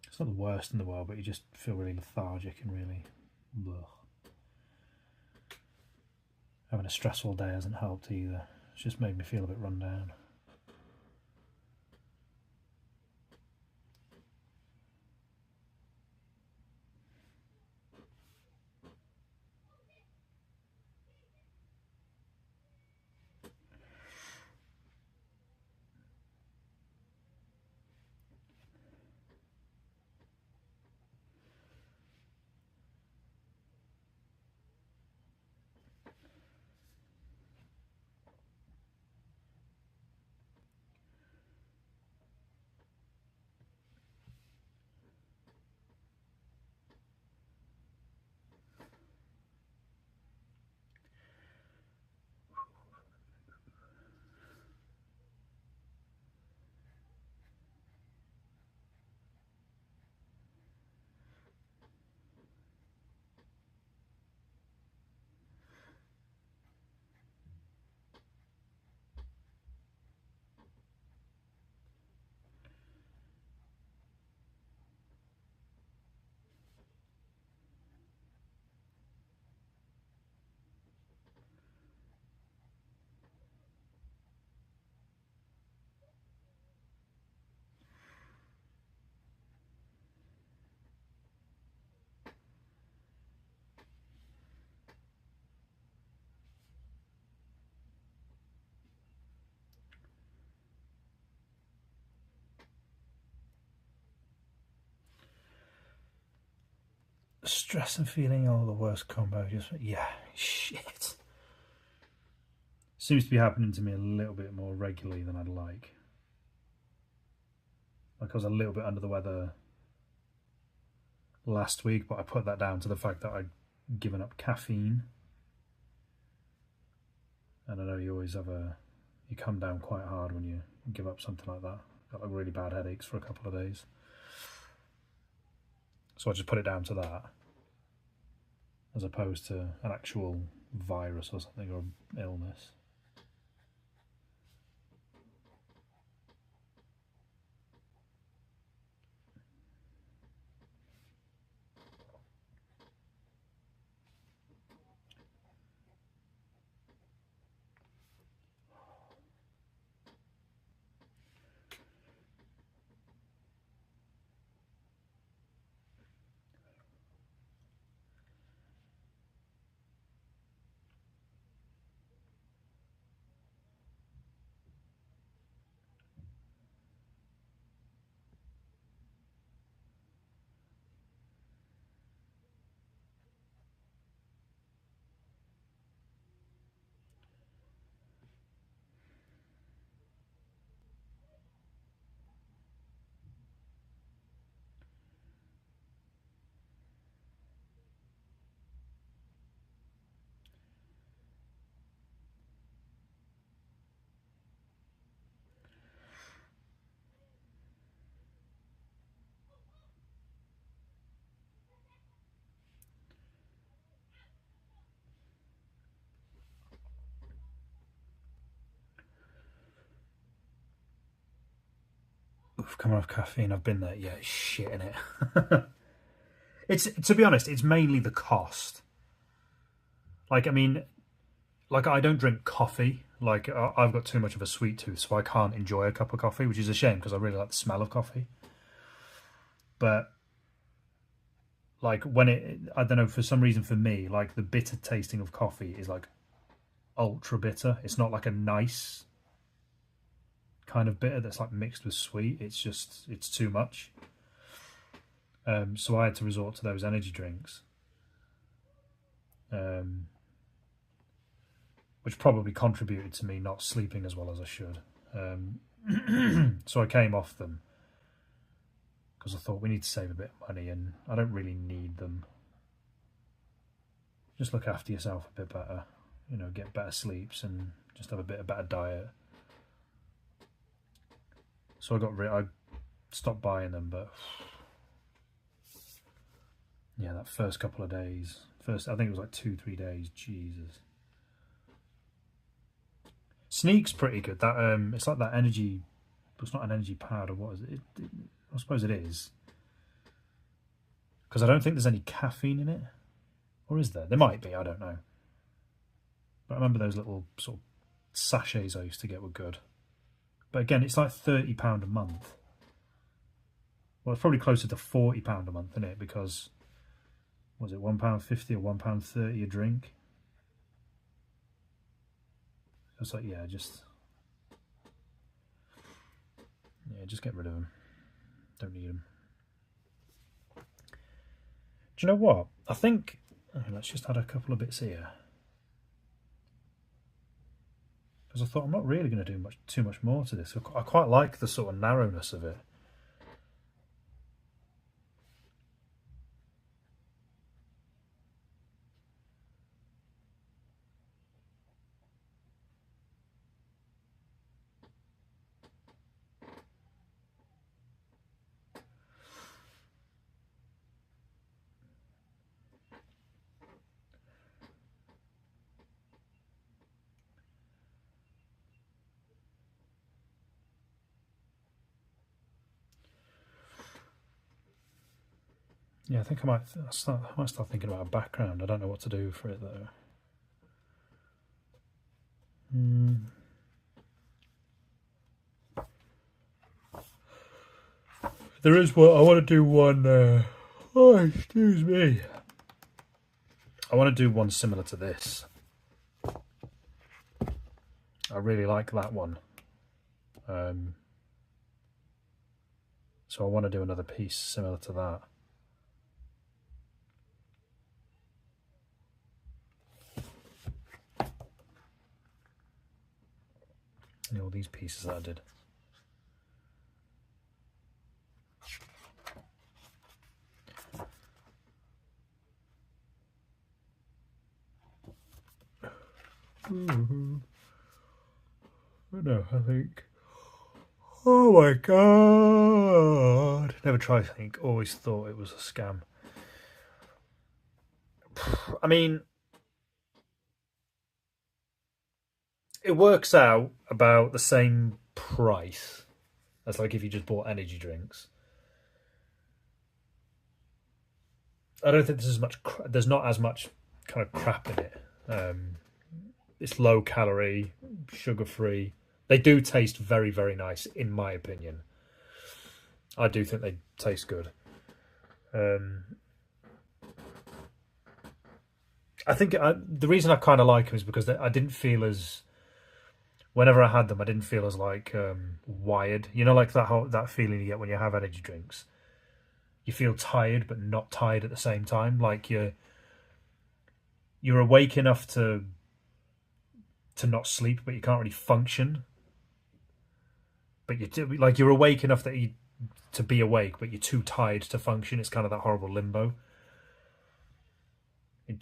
It's not the worst in the world, but you just feel really lethargic and really... Ugh. Having a stressful day hasn't helped either. It's just made me feel a bit run down. Stress and feeling all the worst combo. Just, yeah, shit. Seems to be happening to me a little bit more regularly than I'd like. Like I was a little bit under the weather last week, but I put that down to the fact that I'd given up caffeine. And I know you always have you come down quite hard when you give up something like that. Got like really bad headaches for a couple of days. So I just put it down to that, as opposed to an actual virus or something, or illness. Oof, coming off caffeine, I've been there. Yeah, it's shit in it. It's, to be honest, it's mainly the cost. Like, I mean, like I don't drink coffee. Like I've got too much of a sweet tooth, so I can't enjoy a cup of coffee, which is a shame because I really like the smell of coffee. But like when I don't know, for some reason for me, like the bitter tasting of coffee is like ultra bitter. It's not like a nice kind of bitter that's like mixed with sweet. It's too much. So I had to resort to those energy drinks, um, which probably contributed to me not sleeping as well as I should. So I came off them because I thought we need to save a bit of money, and I don't really need them. Just look after yourself a bit better, you know, get better sleeps and just have a bit of better diet. So I stopped buying them, but yeah, that first couple of days, I think it was like 2-3 days, Jesus. Sneak's pretty good. That it's like that energy. It's not an energy powder. What is it? I suppose it is, because I don't think there's any caffeine in it, or is there? There might be. I don't know. But I remember those little sort of sachets I used to get were good. But again, it's like £30 a month. Well, it's probably closer to £40 a month, isn't it? Because was it £1.50 or £1.30 a drink? It's like, yeah, just get rid of them. Don't need them. Do you know what? I think let's just add a couple of bits here, because I thought I'm not really going to do too much more to this. I quite like the sort of narrowness of it. Yeah, I think I might start thinking about a background. I don't know what to do for it though. There is what I want to do one. Oh, excuse me. I want to do one similar to this. I really like that one. So I want to do another piece similar to that. And all these pieces that I did. No, I think. Oh my god! Never tried Think. Always thought it was a scam. I mean, it works out about the same price as like if you just bought energy drinks. I don't think there's as much. There's not as much kind of crap in it. It's low calorie, sugar free. They do taste very, very nice, in my opinion. I do think they taste good. I think the reason I kind of like them is because I didn't feel as. Whenever I had them, I didn't feel as like wired. You know, like that feeling you get when you have energy drinks. You feel tired, but not tired at the same time. Like you're awake enough to not sleep, but you can't really function. But you're awake enough to be awake, but you're too tired to function. It's kind of that horrible limbo. I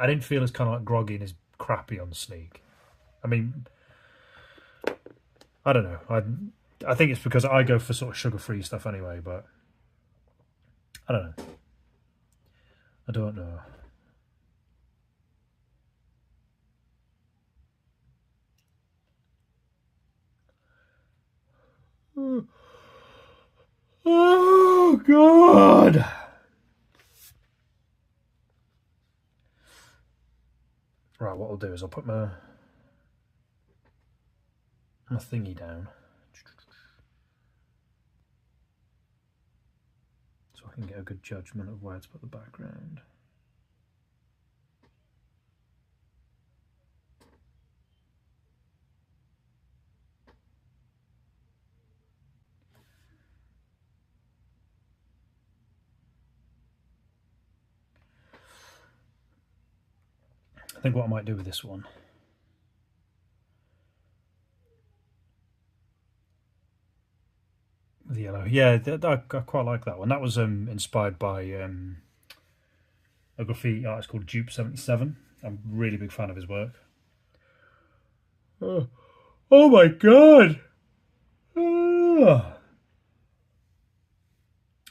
didn't feel as kind of like groggy and as crappy on Sneak. I mean, I don't know. I think it's because I go for sort of sugar-free stuff anyway, but I don't know. I don't know. Oh, God. Right, what I'll do is I'll put my thingy down so I can get a good judgment of where to put the background. I think what I might do with this one, the yellow, yeah, I quite like that one. That was inspired by a graffiti artist called Dupe77. I'm a really big fan of his work. Oh my God!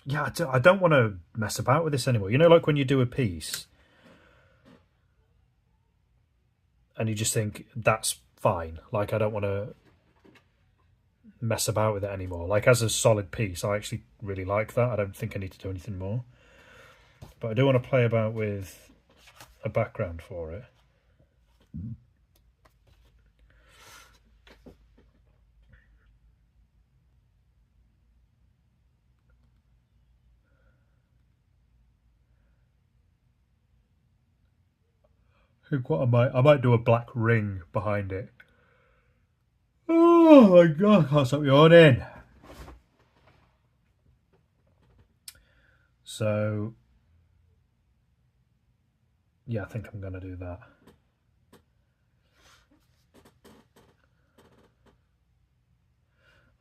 Yeah, I don't want to mess about with this anymore. You know, like when you do a piece and you just think that's fine. Like, I don't want to mess about with it anymore. Like, as a solid piece, I actually really like that. I don't think I need to do anything more. But I do want to play about with a background for it. I think what I might do a black ring behind it. Oh my God, I can't stop yawning. So, yeah, I think I'm going to do that.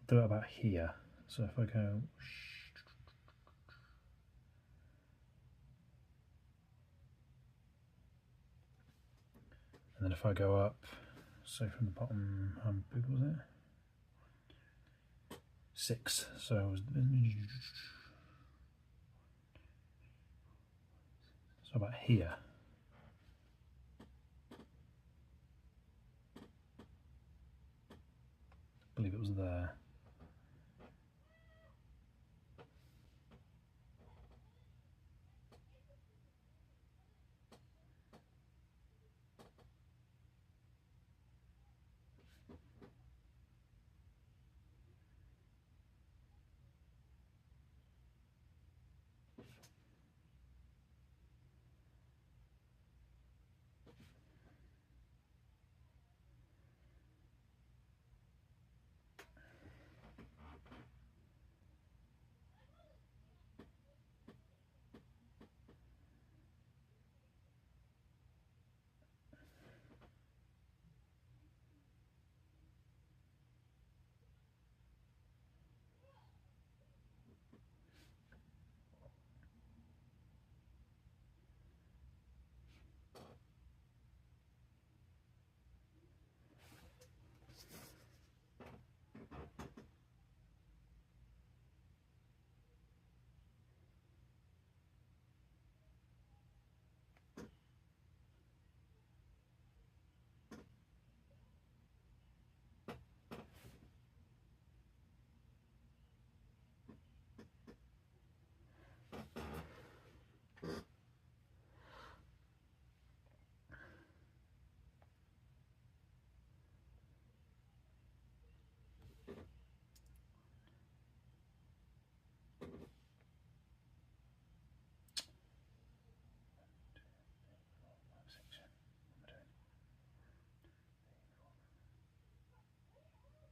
I'll do it about here. So if I go... And then if I go up, so from the bottom, how big was it? 6. So about here. I believe it was there.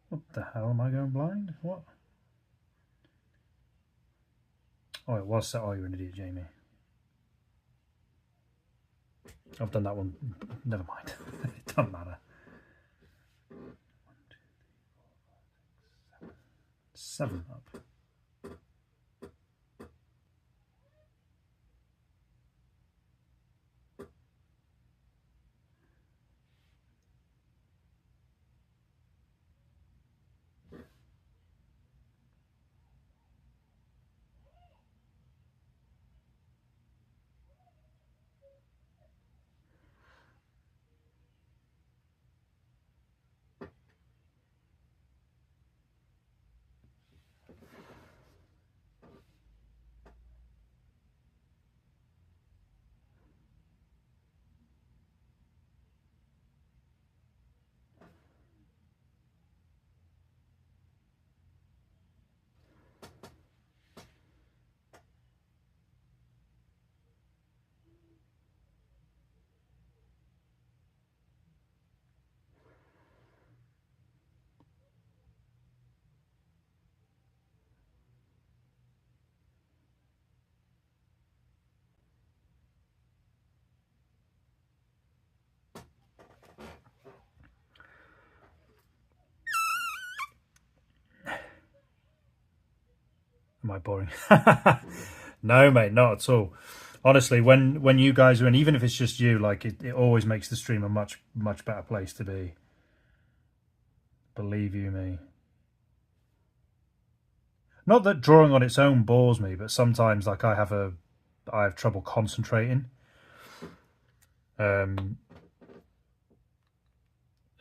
What the hell, am I going blind? What? Oh, it was set. Oh, you're an idiot, Jamie. I've done that one. Never mind. It doesn't matter. 7 up. Am I boring? No, mate, not at all. Honestly, when you guys are in, even if it's just you, like it always makes the stream a much better place to be. Believe you me. Not that drawing on its own bores me, but sometimes like I have trouble concentrating. Um,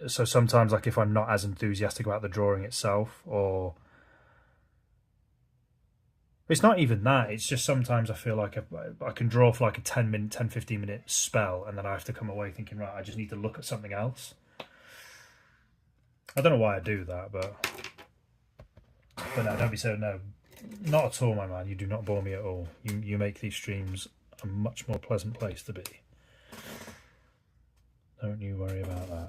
so sometimes like if I'm not as enthusiastic about the drawing itself, or it's not even that, it's just sometimes I feel like I can draw for like a 10-15 minute spell, and then I have to come away thinking, right, I just need to look at something else. I don't know why I do that, but no, don't be so, no, not at all, my man. You do not bore me at all. You make these streams a much more pleasant place to be. Don't you worry about that.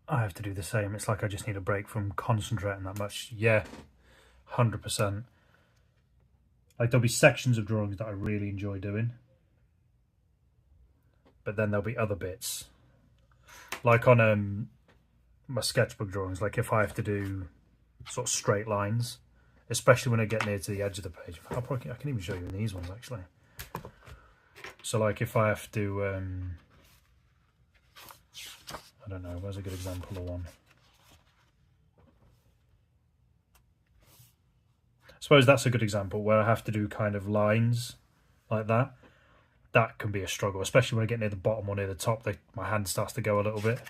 I have to do the same. It's like I just need a break from concentrating that much. Yeah, 100%. Like there'll be sections of drawings that I really enjoy doing, but then there'll be other bits. Like on my sketchbook drawings, like if I have to do sort of straight lines, especially when I get near to the edge of the page. I can even show you in these ones actually. So like if I have to, I don't know, where's a good example of one? I suppose that's a good example where I have to do kind of lines like that. That can be a struggle, especially when I get near the bottom or near the top. My hand starts to go a little bit.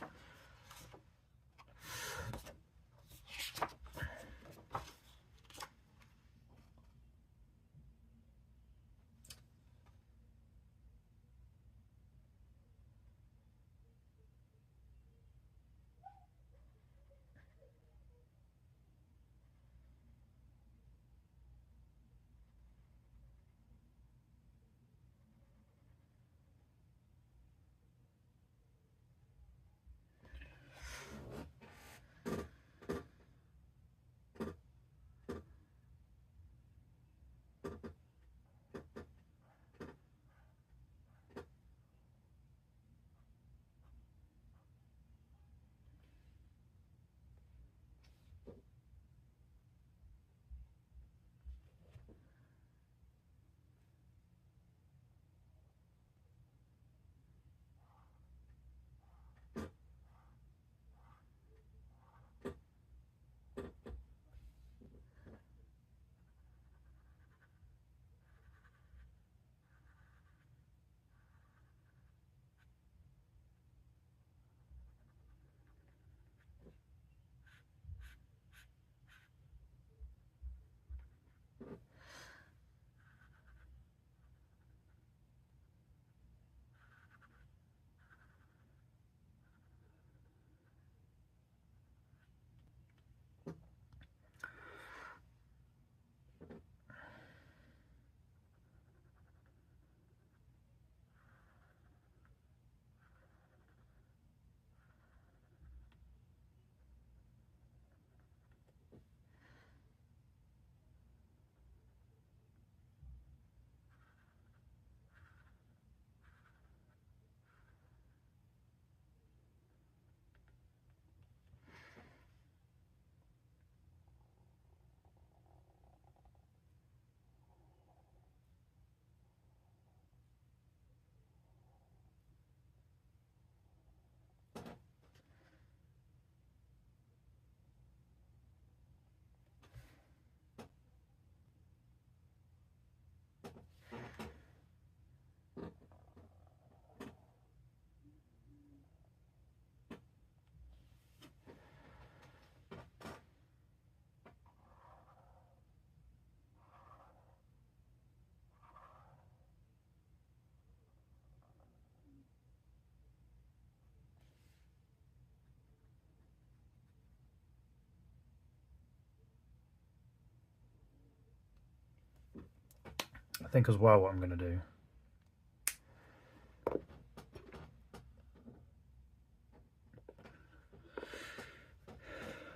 think as well what I'm going to do.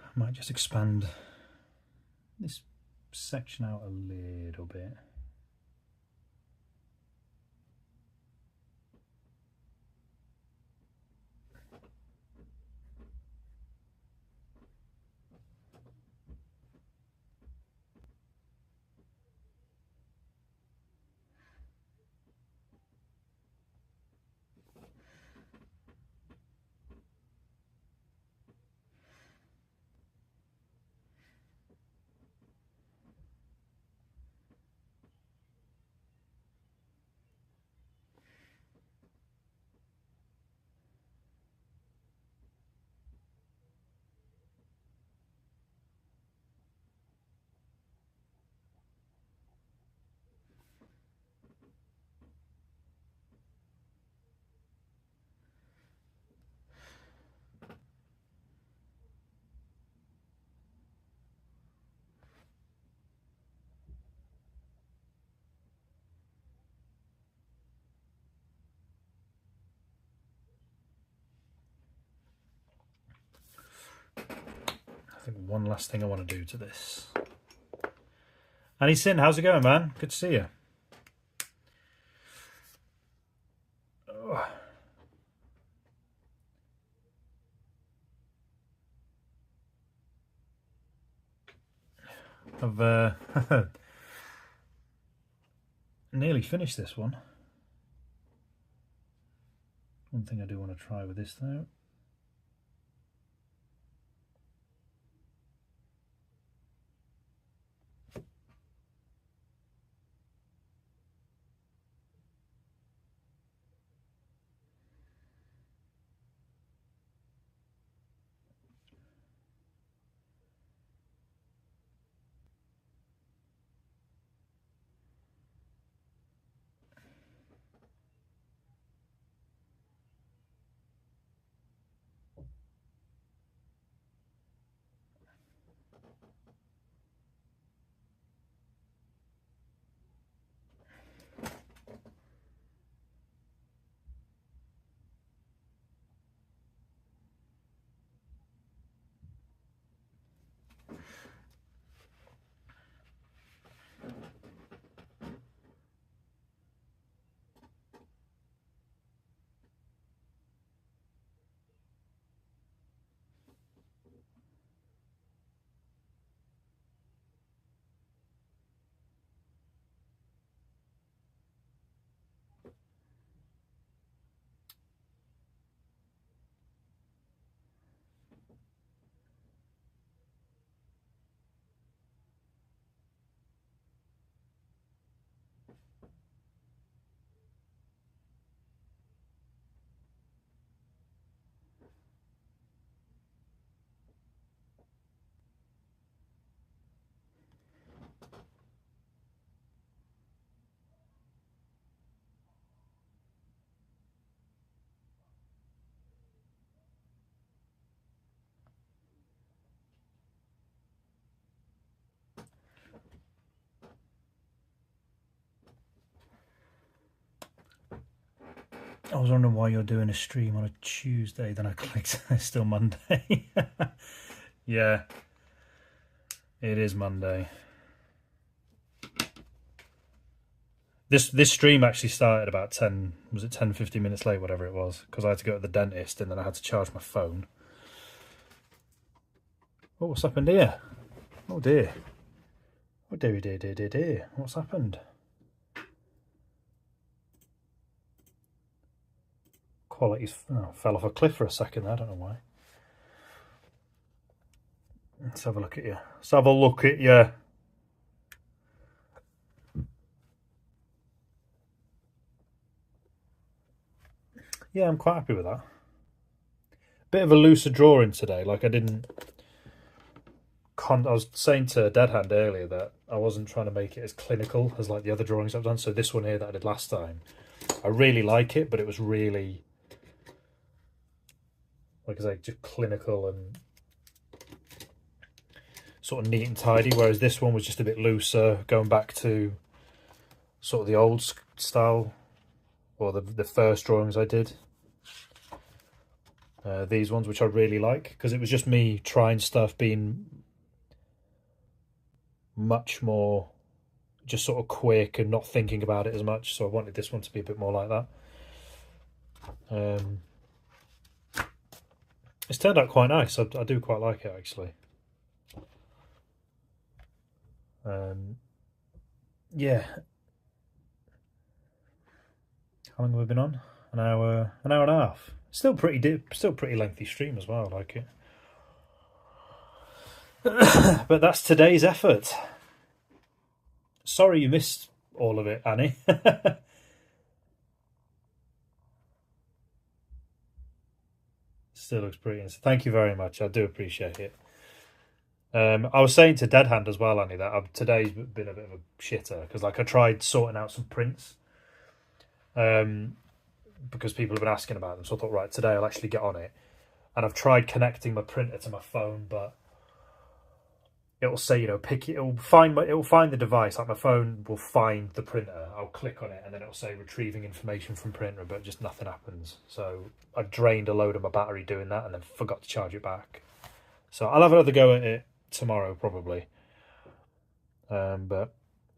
I might just expand this section out a little bit. I think one last thing I want to do to this. Annie Sin, how's it going, man? Good to see you. I've nearly finished this one. One thing I do want to try with this though. I was wondering why you're doing a stream on a Tuesday, then I clicked it's still Monday. Yeah, it is Monday. This stream actually started about 10, was it 10, 15 minutes late, whatever it was, because I had to go to the dentist and then I had to charge my phone. Oh, what's happened here? Oh dear. Oh dear, dear, dear, dear, dear. What's happened? Quality's fell off a cliff for a second there, I don't know why. Let's have a look at you. Let's have a look at you. Yeah, I'm quite happy with that. Bit of a looser drawing today, like I didn't... I was saying to Deadhand earlier that I wasn't trying to make it as clinical as like the other drawings I've done. So this one here that I did last time, I really like it, but it was really, like I say, just clinical and sort of neat and tidy, whereas this one was just a bit looser, going back to sort of the old style, or the first drawings I did. These ones, which I really like, because it was just me trying stuff, being much more just sort of quick and not thinking about it as much. So I wanted this one to be a bit more like that. It's turned out quite nice. I do quite like it, actually. Yeah. How long have we been on? An hour and a half. Still pretty lengthy stream as well. I like it. But that's today's effort. Sorry you missed all of it, Annie. Still looks pretty. Thank you very much. I do appreciate it. I was saying to Dead Hand as well, Annie, that today's been a bit of a shitter because, like, I tried sorting out some prints, because people have been asking about them. So I thought, right, today I'll actually get on it, and I've tried connecting my printer to my phone, but it'll say, it'll find the device. Like, my phone will find the printer. I'll click on it, and then it'll say retrieving information from printer, but just nothing happens. So I drained a load of my battery doing that, and then forgot to charge it back. So I'll have another go at it tomorrow probably. But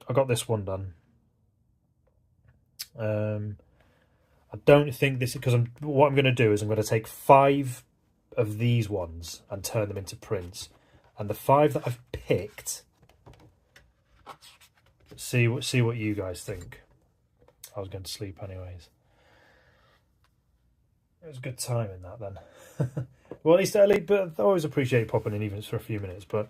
I got this one done. I don't think this, because what I'm going to do is I'm going to take 5 of these ones and turn them into prints, and the 5 that I've picked, see what you guys think. I was going to sleep anyways. It was a good time in that then. Well, at least, but I always appreciate popping in, even if it's for a few minutes. But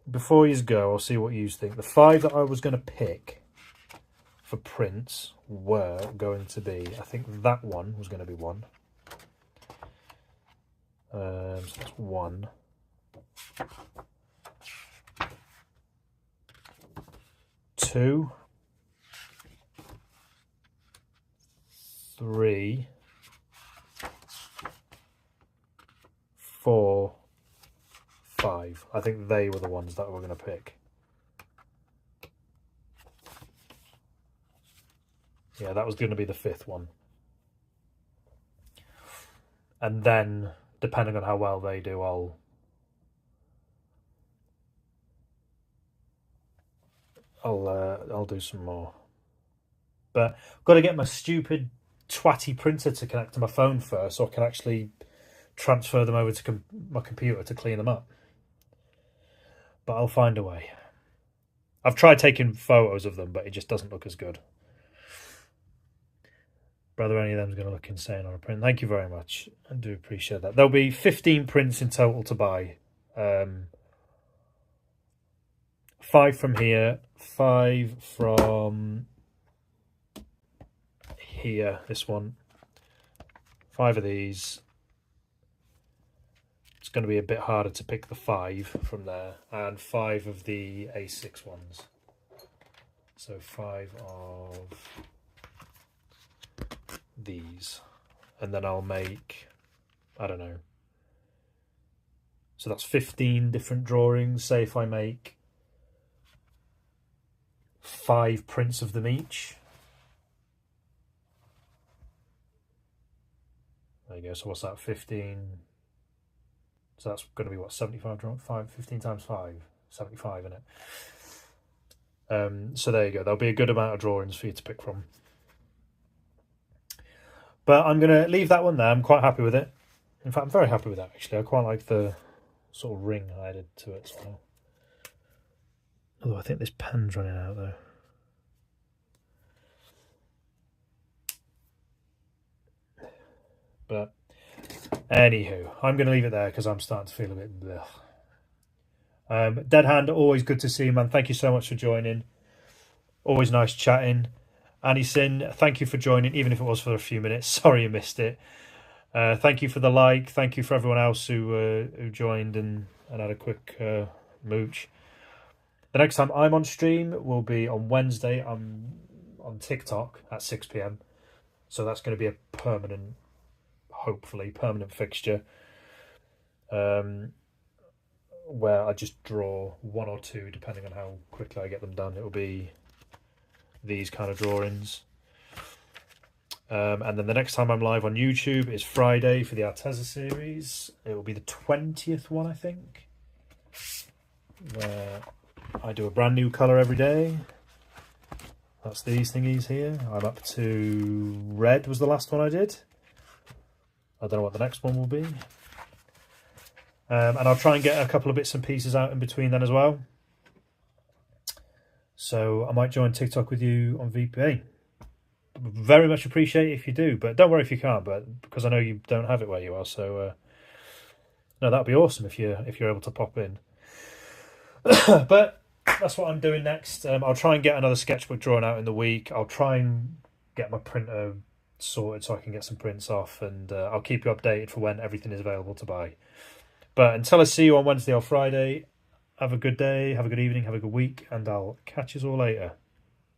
before you go, I'll see what you think. The 5 that I was going to pick for prints were going to be, I think that one was going to be one. So that's 1. 2. 3. 4. 5. I think they were the ones that we're going to pick. Yeah, that was going to be the 5th one. And then, depending on how well they do, I'll do some more. But I've got to get my stupid twatty printer to connect to my phone first, so I can actually transfer them over to my computer to clean them up. But I'll find a way. I've tried taking photos of them, but it just doesn't look as good. Whether any of them is going to look insane on a print. Thank you very much. I do appreciate that. There'll be 15 prints in total to buy. 5 from here, 5 from here, this one. 5 of these. It's going to be a bit harder to pick the 5 from there. And 5 of the A6 ones. So 5 of these. And then I'll make, I don't know. So that's 15 different drawings. Say if I make 5 prints of them each. There you go. So what's that? 15. So that's going to be what, 75 drawings? 15 times 5. 75, isn't it? So there you go. There'll be a good amount of drawings for you to pick from. But I'm going to leave that one there. I'm quite happy with it. In fact, I'm very happy with that, actually. I quite like the sort of ring I added to it as well. Although I think this pen's running out, though. But anywho, I'm going to leave it there because I'm starting to feel a bit blech. Dead Hand, always good to see you, man. Thank you so much for joining. Always nice chatting. Annie Sin, thank you for joining, even if it was for a few minutes. Sorry you missed it. Thank you for the like. Thank you for everyone else who joined and had a quick mooch. The next time I'm on stream will be on Wednesday. I'm on TikTok at 6 PM. So that's going to be a permanent, hopefully, permanent fixture. Where I just draw 1 or 2, depending on how quickly I get them done. It'll be these kind of drawings. And then the next time I'm live on YouTube is Friday for the Arteza series. It will be the 20th one, I think, where I do a brand new colour every day. That's these thingies here. I'm up to red was the last one I did. I don't know what the next one will be. And I'll try and get a couple of bits and pieces out in between then as well. So I might join TikTok with you on VPA. Very much appreciate it if you do, but don't worry if you can't, but because I know you don't have it where you are. So no, that'd be awesome if you're able to pop in. But that's what I'm doing next. I'll try and get another sketchbook drawn out in the week. I'll try and get my printer sorted so I can get some prints off, and I'll keep you updated for when everything is available to buy. But until I see you on Wednesday or Friday, have a good day, have a good evening, have a good week, and I'll catch you all later.